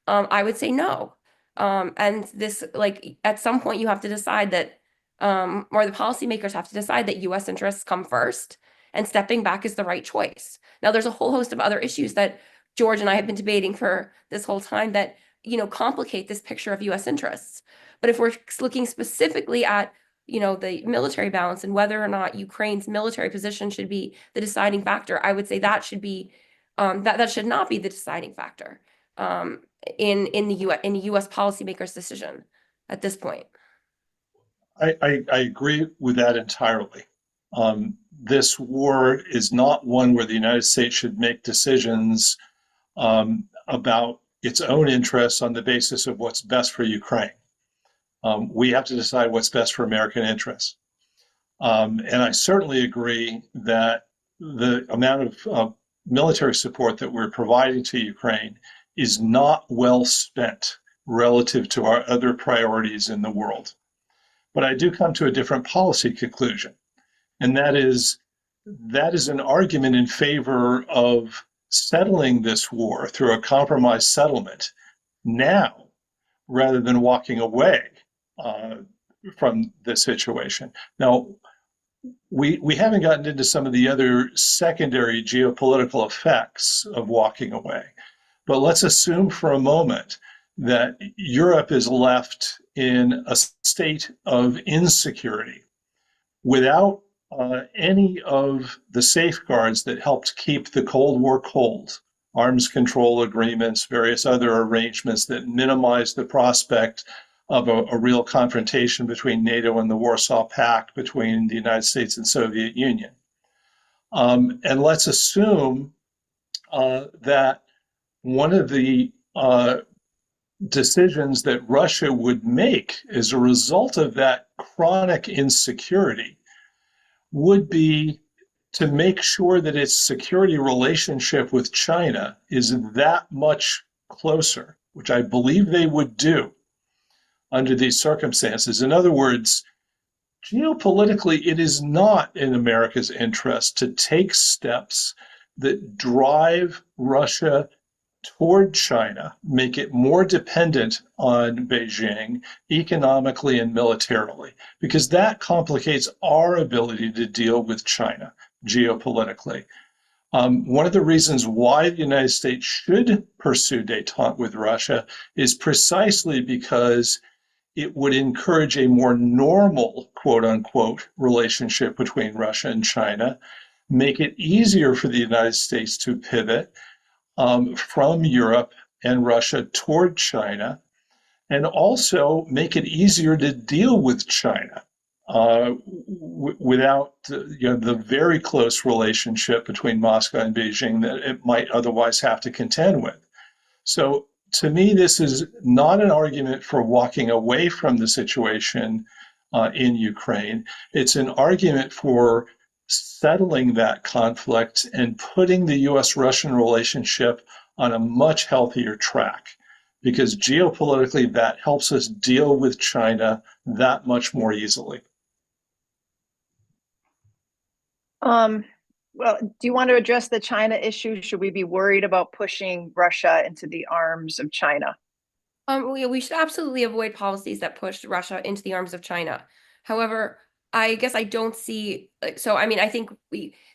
Speaker 3: I would say no. And this, like, at some point you have to decide that, or the policymakers have to decide that US interests come first, and stepping back is the right choice. Now, there's a whole host of other issues that George and I have been debating for this whole time that, complicate this picture of US interests. But if we're looking specifically at, the military balance and whether or not Ukraine's military position should be the deciding factor, I would say that should be, that should not be the deciding factor in the US policymakers' decision at this point.
Speaker 2: I agree with that entirely. This war is not one where the United States should make decisions about its own interests on the basis of what's best for Ukraine. We have to decide what's best for American interests. And I certainly agree that the amount of military support that we're providing to Ukraine is not well spent relative to our other priorities in the world. But I do come to a different policy conclusion, and that is an argument in favor of settling this war through a compromise settlement now rather than walking away from the situation. Now, we haven't gotten into some of the other secondary geopolitical effects of walking away, but let's assume for a moment that Europe is left in a state of insecurity without any of the safeguards that helped keep the Cold War cold, arms control agreements, various other arrangements that minimize the prospect of a real confrontation between NATO and the Warsaw Pact, between the United States and Soviet Union. And let's assume that one of the decisions that Russia would make as a result of that chronic insecurity would be to make sure that its security relationship with China is that much closer which I believe they would do under these circumstances. In other words, geopolitically, it is not in America's interest to take steps that drive Russia toward China, make it more dependent on Beijing economically and militarily, because that complicates our ability to deal with China geopolitically. One of the reasons why the United States should pursue détente with Russia is precisely because it would encourage a more normal, quote unquote, relationship between Russia and China, make it easier for the United States to pivot from Europe and Russia toward China, and also make it easier to deal with China without the very close relationship between Moscow and Beijing that it might otherwise have to contend with. So to me, this is not an argument for walking away from the situation in Ukraine. It's an argument for settling that conflict and putting the US-Russian relationship on a much healthier track, because geopolitically that helps us deal with China that much more easily.
Speaker 1: Well, do you want to address the China issue? Should we be worried about pushing Russia into the arms of China?
Speaker 3: We should absolutely avoid policies that push Russia into the arms of China. However, I guess I don't see, so I mean, I think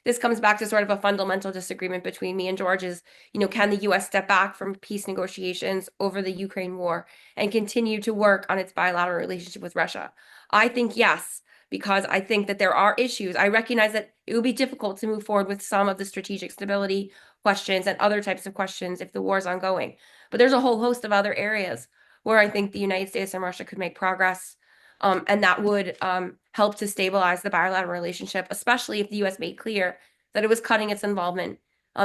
Speaker 3: this comes back to sort of a fundamental disagreement between me and George is, can the US step back from peace negotiations over the Ukraine war and continue to work on its bilateral relationship with Russia? I think yes, because I think that there are issues. I recognize that it would be difficult to move forward with some of the strategic stability questions and other types of questions if the war is ongoing. But there's a whole host of other areas where I think the United States and Russia could make progress. And that would help to stabilize the bilateral relationship, especially if the US made clear that it was cutting its involvement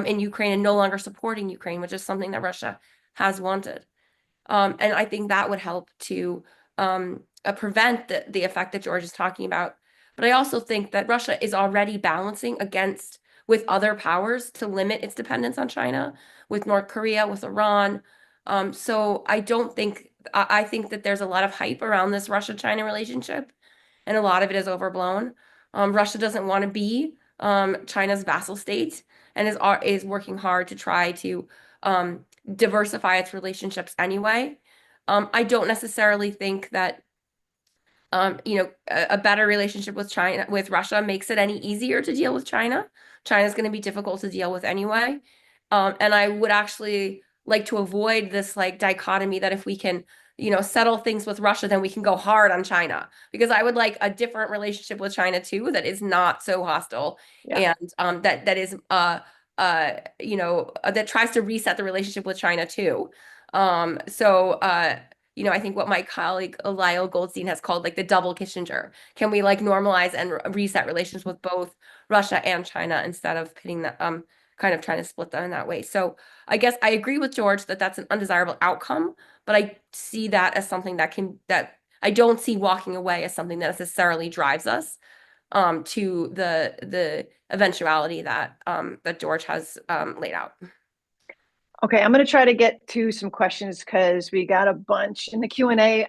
Speaker 3: in Ukraine and no longer supporting Ukraine, which is something that Russia has wanted. And I think that would help to prevent the effect that George is talking about. But I also think that Russia is already balancing against with other powers to limit its dependence on China, with North Korea, with Iran. So I think that there's a lot of hype around this Russia-China relationship, and a lot of it is overblown. Russia doesn't want to be China's vassal state and is working hard to try to diversify its relationships anyway. I don't necessarily think that a better relationship with Russia makes it any easier to deal with China. China's going to be difficult to deal with anyway. And I would actually like to avoid this dichotomy that if we can, settle things with Russia, then we can go hard on China, because I would like a different relationship with China too, that is not so hostile. Yeah. And that is that tries to reset the relationship with China too. I think what my colleague Lyle Goldstein has called the double Kissinger. Can we normalize and reset relations with both Russia and China instead of pitting them, kind of trying to split them in that way? So I guess I agree with George that that's an undesirable outcome, but I see that as something that I don't see walking away as something that necessarily drives us to the eventuality that that George has laid out.
Speaker 1: Okay, I'm going to try to get to some questions because we got a bunch in the Q&A.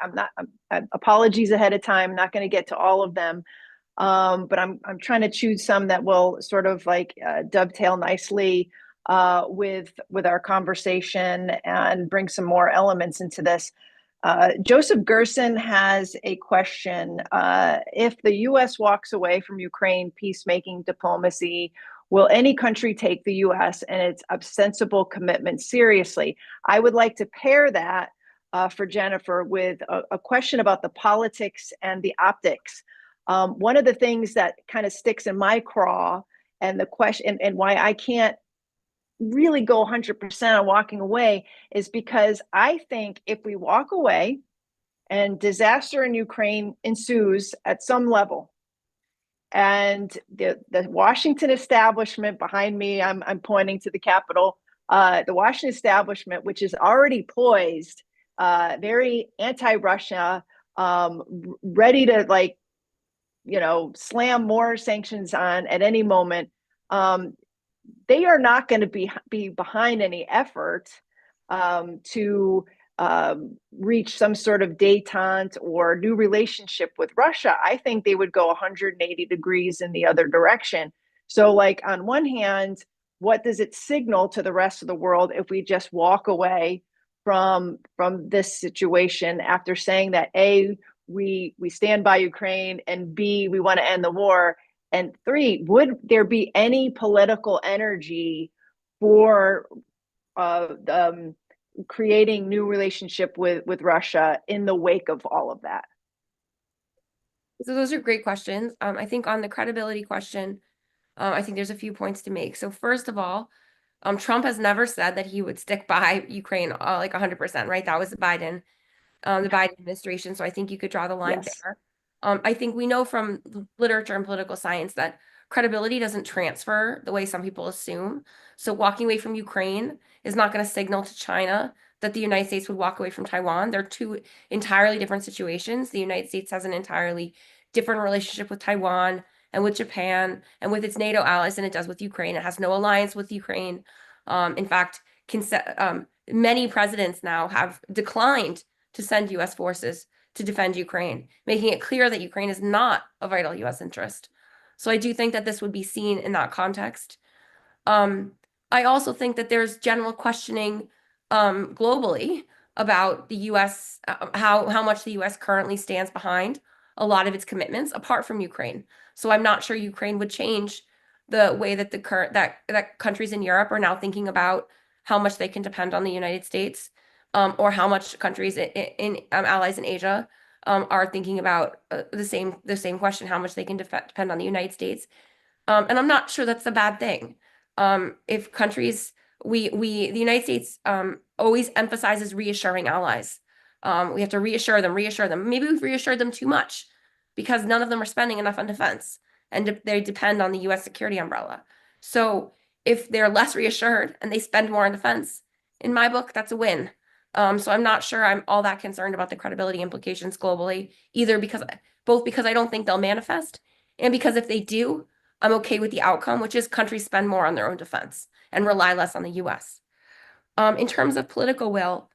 Speaker 1: Apologies ahead of time. I'm not going to get to all of them, but I'm trying to choose some that will sort of dovetail nicely with our conversation and bring some more elements into this. Joseph Gerson has a question. If the U.S. walks away from Ukraine peacemaking diplomacy, will any country take the U.S. and its ostensible commitment seriously? I would like to pair that for Jennifer with a question about the politics and the optics. One of the things that kind of sticks in my craw and the question and why I can't really go 100% on walking away is because I think if we walk away and disaster in Ukraine ensues at some level, and the Washington establishment behind me, I'm pointing to the Capitol, the Washington establishment, which is already poised, very anti-Russia, ready to slam more sanctions on at any moment. They are not going to be behind any effort to reach some sort of détente or new relationship with Russia, I think they would go 180 degrees in the other direction. So, like, on one hand, what does it signal to the rest of the world if we just walk away from this situation after saying that A, we stand by Ukraine, and B, we want to end the war, and three, would there be any political energy for creating new relationship with Russia in the wake of all of that?
Speaker 3: So those are great questions. I think on the credibility question, I think there's a few points to make. So first of all, Trump has never said that he would stick by Ukraine like 100%, right? That was the Biden administration. So I think you could draw the line
Speaker 1: Yes.
Speaker 3: there. I think we know from literature and political science that credibility doesn't transfer the way some people assume. So walking away from Ukraine is not going to signal to China that the United States would walk away from Taiwan. They're two entirely different situations. The United States has an entirely different relationship with Taiwan and with Japan and with its NATO allies than it does with Ukraine. It has no alliance with Ukraine. In fact, many presidents now have declined to send U.S. forces to defend Ukraine, making it clear that Ukraine is not a vital U.S. interest. So I do think that this would be seen in that context. I also think that there's general questioning globally about the U.S., how much the U.S. currently stands behind a lot of its commitments apart from Ukraine. So I'm not sure Ukraine would change the way that that countries in Europe are now thinking about how much they can depend on the United States, or how much countries in allies in Asia are thinking about the same question, how much they can depend on the United States. And I'm not sure that's a bad thing. If countries, the United States always emphasizes reassuring allies. We have to reassure them. Maybe we've reassured them too much because none of them are spending enough on defense and they depend on the US security umbrella. So if they're less reassured and they spend more on defense, in my book, that's a win. So I'm not sure I'm all that concerned about the credibility implications globally, either because I don't think they'll manifest, and because if they do, I'm okay with the outcome, which is countries spend more on their own defense and rely less on the US. In terms of political will,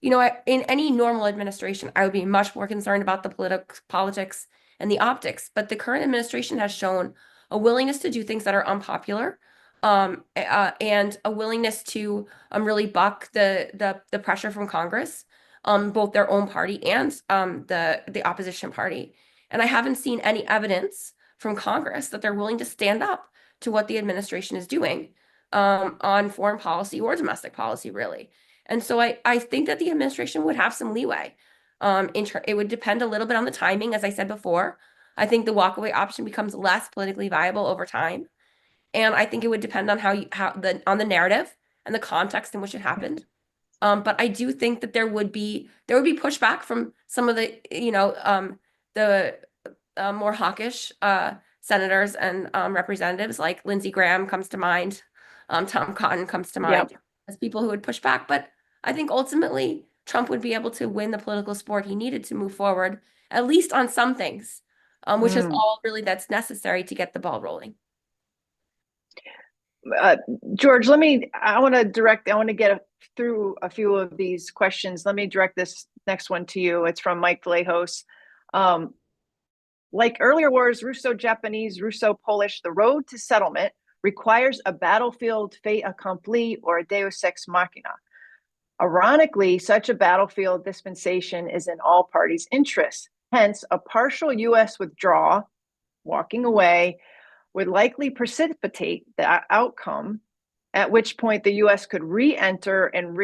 Speaker 3: in any normal administration, I would be much more concerned about the politics and the optics. But the current administration has shown a willingness to do things that are unpopular, and a willingness to really buck the pressure from Congress, both their own party and the opposition party. And I haven't seen any evidence from Congress that they're willing to stand up to what the administration is doing on foreign policy or domestic policy, really. And so I think that the administration would have some leeway. It would depend a little bit on the timing, as I said before. I think the walkaway option becomes less politically viable over time. And I think it would depend on on the narrative and the context in which it happened. But I do think that there would be pushback from some of the more hawkish senators and representatives, like Lindsey Graham comes to mind, Tom Cotton comes to mind.
Speaker 1: Yep.
Speaker 3: As people who would push back. But I think ultimately Trump would be able to win the political sport he needed to move forward, at least on some things, which is all really that's necessary to get the ball rolling.
Speaker 1: George, I want to get through a few of these questions. Let me direct this next one to you. It's from Mike Vlahos. Like earlier wars, Russo-Japanese, Russo-Polish, the road to settlement requires a battlefield fait accompli or a deus ex machina. Ironically, such a battlefield dispensation is in all parties' interests. Hence, a partial U.S. withdrawal, walking away, would likely precipitate the outcome, at which point the U.S. could re-enter and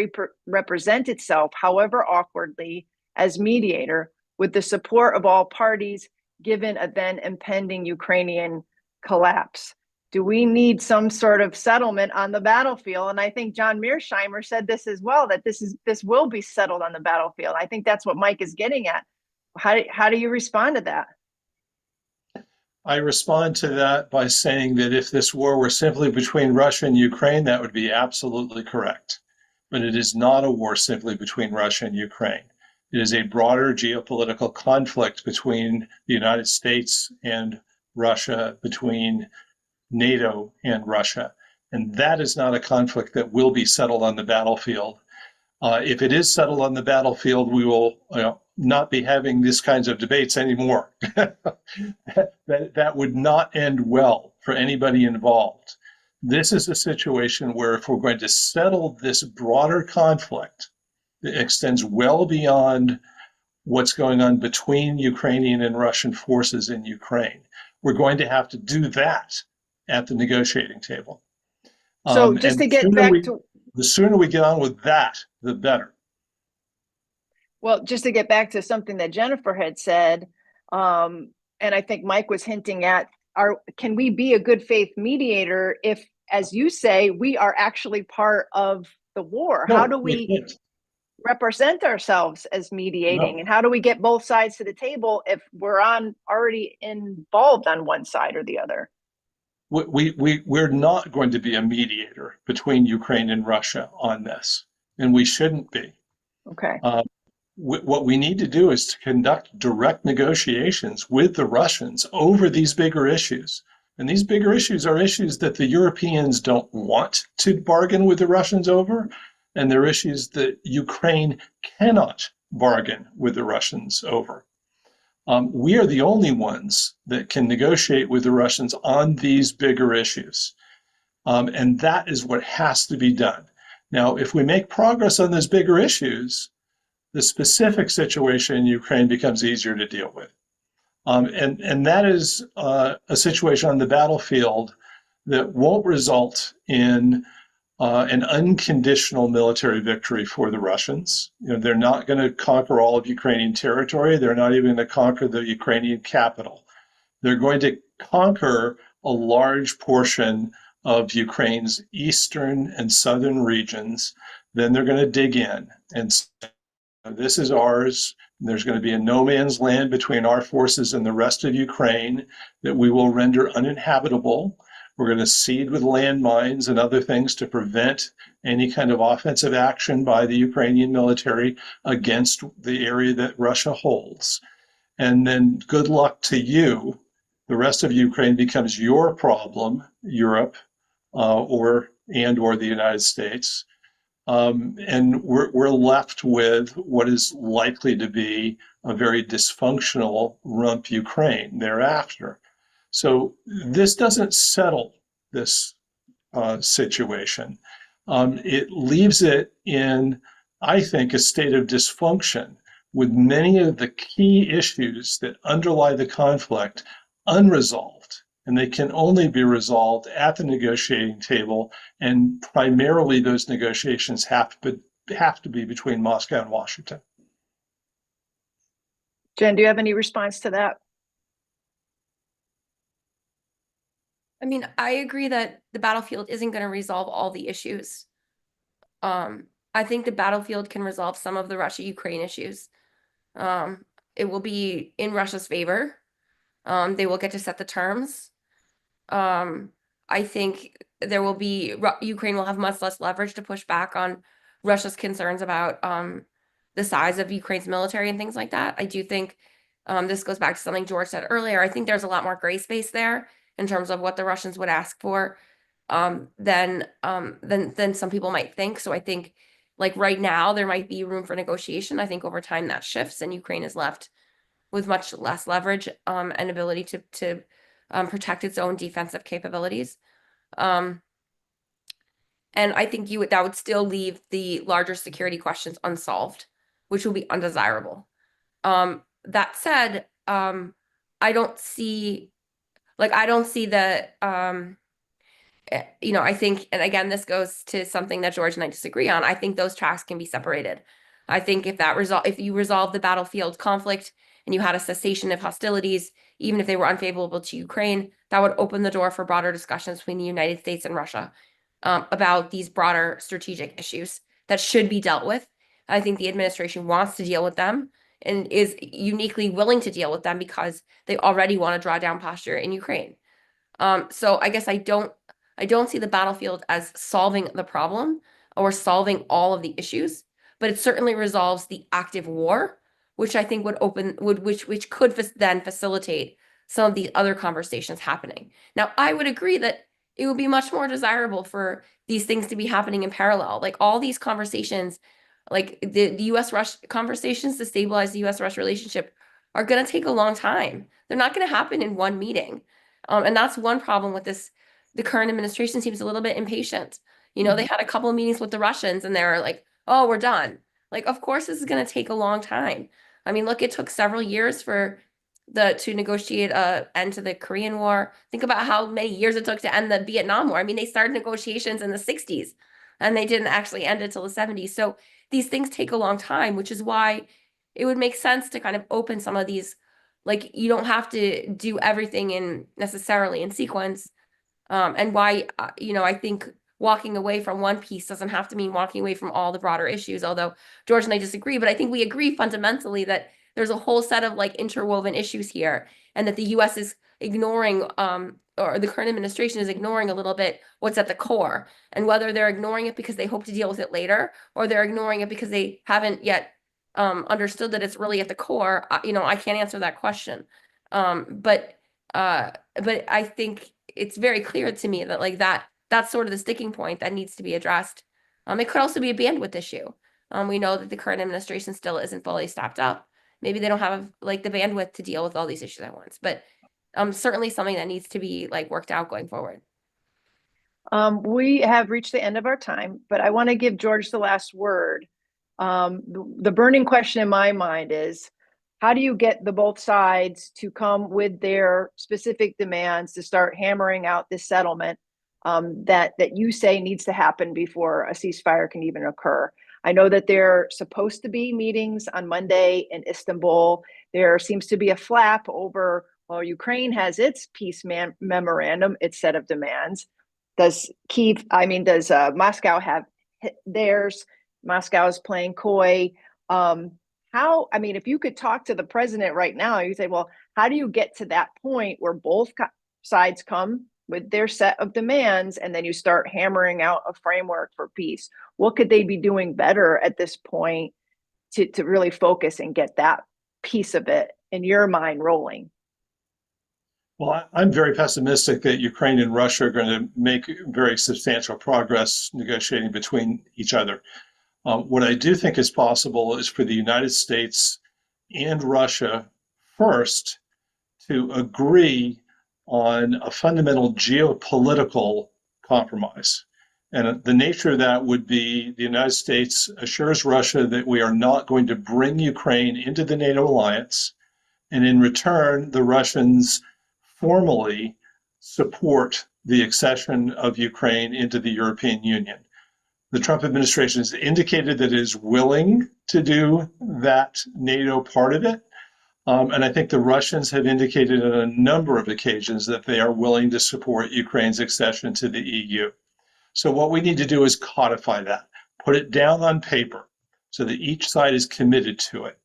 Speaker 1: represent itself, however awkwardly, as mediator, with the support of all parties, given a then impending Ukrainian collapse. Do we need some sort of settlement on the battlefield? And I think John Mearsheimer said this as well, that this will be settled on the battlefield. I think that's what Mike is getting at. How do you respond to that?
Speaker 2: I respond to that by saying that if this war were simply between Russia and Ukraine, that would be absolutely correct. But it is not a war simply between Russia and Ukraine. It is a broader geopolitical conflict between the United States and Russia, between NATO and Russia. And that is not a conflict that will be settled on the battlefield. If it is settled on the battlefield, we will not be having these kinds of debates anymore. that would not end well for anybody involved. This is a situation where if we're going to settle this broader conflict that extends well beyond what's going on between Ukrainian and Russian forces in Ukraine, we're going to have to do that at the negotiating table.
Speaker 1: So just to get back to
Speaker 2: the sooner we get on with that, the better.
Speaker 1: Well, just to get back to something that Jennifer had said, and I think Mike was hinting at, can we be a good faith mediator if, as you say, we are actually part of the war?
Speaker 2: No,
Speaker 1: how do we represent ourselves as mediating?
Speaker 2: No.
Speaker 1: And how do we get both sides to the table if we're already involved on one side or the other?
Speaker 2: We're not going to be a mediator between Ukraine and Russia on this, and we shouldn't be.
Speaker 1: Okay.
Speaker 2: What we need to do is to conduct direct negotiations with the Russians over these bigger issues. And these bigger issues are issues that the Europeans don't want to bargain with the Russians over, and they're issues that Ukraine cannot bargain with the Russians over. We are the only ones that can negotiate with the Russians on these bigger issues. And that is what has to be done. Now, if we make progress on those bigger issues, the specific situation in Ukraine becomes easier to deal with. And that is a situation on the battlefield that won't result in an unconditional military victory for the Russians. They're not going to conquer all of Ukrainian territory. They're not even going to conquer the Ukrainian capital. They're going to conquer a large portion of Ukraine's eastern and southern regions. Then they're going to dig in and say, this is ours. There's going to be a no man's land between our forces and the rest of Ukraine that we will render uninhabitable. We're going to seed with landmines and other things to prevent any kind of offensive action by the Ukrainian military against the area that Russia holds. And then good luck to you. The rest of Ukraine becomes your problem, Europe, or the United States. And we're left with what is likely to be a very dysfunctional rump Ukraine thereafter. So this doesn't settle this situation. It leaves it in, I think, a state of dysfunction with many of the key issues that underlie the conflict unresolved. And they can only be resolved at the negotiating table. And primarily those negotiations have to be between Moscow and Washington.
Speaker 1: Jen, do you have any response to that?
Speaker 3: I mean, I agree that the battlefield isn't going to resolve all the issues. I think the battlefield can resolve some of the Russia-Ukraine issues. It will be in Russia's favor. They will get to set the terms. I think Ukraine will have much less leverage to push back on Russia's concerns about the size of Ukraine's military and things like that. I do think this goes back to something George said earlier. I think there's a lot more gray space there in terms of what the Russians would ask for than some people might think. So I think like right now there might be room for negotiation. I think over time that shifts and Ukraine is left with much less leverage and ability to protect its own defensive capabilities. And I think that would still leave the larger security questions unsolved, which will be undesirable. That said, I don't see the, I think, and again, this goes to something that George and I disagree on. I think those tracks can be separated. I think if you resolve the battlefield conflict and you had a cessation of hostilities, even if they were unfavorable to Ukraine, that would open the door for broader discussions between the United States and Russia about these broader strategic issues that should be dealt with. I think the administration wants to deal with them and is uniquely willing to deal with them because they already want to draw down posture in Ukraine. So I guess I don't see the battlefield as solving the problem or solving all of the issues, but it certainly resolves the active war, which I think which could then facilitate some of the other conversations happening. Now, I would agree that it would be much more desirable for these things to be happening in parallel. Like all these conversations like the U.S.-Russia conversations to stabilize the U.S.-Russia relationship are going to take a long time. They're not going to happen in one meeting. And that's one problem with this. The current administration seems a little bit impatient. You know, they had a couple of meetings with the Russians and they're like, oh, we're done. Like, of course, this is going to take a long time. I mean, look, it took several years for to negotiate a end to the Korean War. Think about how many years it took to end the Vietnam War. I mean, they started negotiations in the 60s and they didn't actually end it till the 70s. So these things take a long time, which is why it would make sense to kind of open some of these, like you don't have to do everything in necessarily in sequence. And why, I think walking away from one piece doesn't have to mean walking away from all the broader issues, although George and I disagree, but I think we agree fundamentally that there's a whole set of like interwoven issues here and that the US is ignoring, or the current administration is ignoring a little bit what's at the core, and whether they're ignoring it because they hope to deal with it later, or they're ignoring it because they haven't yet understood that it's really at the core. I can't answer that question. But I think it's very clear to me that like that's sort of the sticking point that needs to be addressed. It could also be a bandwidth issue. We know that the current administration still isn't fully staffed up. Maybe they don't have like the bandwidth to deal with all these issues at once, but certainly something that needs to be like worked out going forward.
Speaker 1: We have reached the end of our time, but I want to give George the last word. The burning question in my mind is, how do you get the both sides to come with their specific demands to start hammering out this settlement that you say needs to happen before a ceasefire can even occur? I know that there are supposed to be meetings on Monday in Istanbul. There seems to be a flap over, well, Ukraine has its peace memorandum, its set of demands. Does Moscow have theirs? Moscow is playing coy. If you could talk to the president right now, you say, well, how do you get to that point where both sides come with their set of demands and then you start hammering out a framework for peace? What could they be doing better at this point to really focus and get that piece of it in your mind rolling?
Speaker 2: Well, I'm very pessimistic that Ukraine and Russia are going to make very substantial progress negotiating between each other. What I do think is possible is for the United States and Russia first to agree on a fundamental geopolitical compromise. And the nature of that would be the United States assures Russia that we are not going to bring Ukraine into the NATO alliance. And in return, the Russians formally support the accession of Ukraine into the European Union. The Trump administration has indicated that it is willing to do that NATO part of it. And I think the Russians have indicated on a number of occasions that they are willing to support Ukraine's accession to the EU. So what we need to do is codify that, put it down on paper so that each side is committed to it.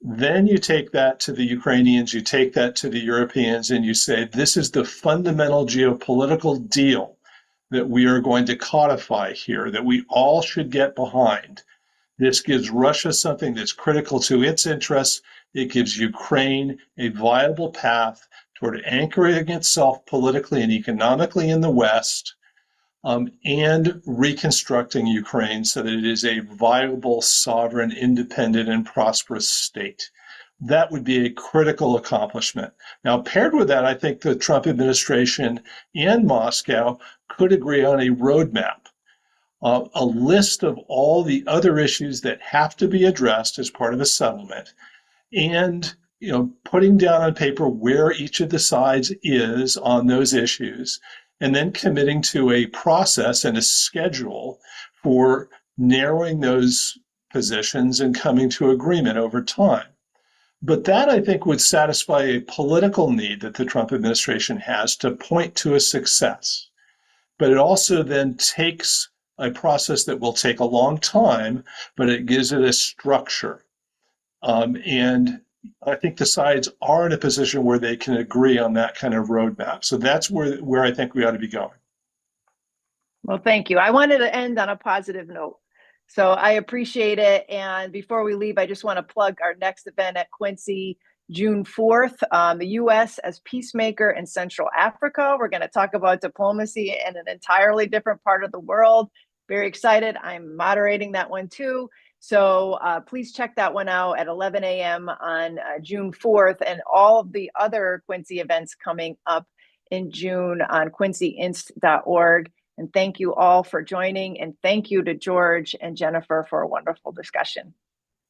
Speaker 2: Then you take that to the Ukrainians, you take that to the Europeans, and you say, this is the fundamental geopolitical deal that we are going to codify here, that we all should get behind. This gives Russia something that's critical to its interests. It gives Ukraine a viable path toward anchoring itself politically and economically in the West, and reconstructing Ukraine so that it is a viable, sovereign, independent, and prosperous state. That would be a critical accomplishment. Now, paired with that, I think the Trump administration and Moscow could agree on a roadmap, a list of all the other issues that have to be addressed as part of a settlement, and putting down on paper where each of the sides is on those issues, and then committing to a process and a schedule for narrowing those positions and coming to agreement over time. But that, I think, would satisfy a political need that the Trump administration has to point to a success. But it also then takes a process that will take a long time, but it gives it a structure. And I think the sides are in a position where they can agree on that kind of roadmap. So that's where I think we ought to be going.
Speaker 1: Well, thank you. I wanted to end on a positive note. So I appreciate it. And before we leave, I just want to plug our next event at Quincy, June 4th, the U.S. as peacemaker in Central Africa. We're going to talk about diplomacy in an entirely different part of the world. Very excited. I'm moderating that one too. So please check that one out at 11 a.m. on June 4th, and all of the other Quincy events coming up in June on quincyinst.org. And thank you all for joining, and thank you to George and Jennifer for a wonderful discussion.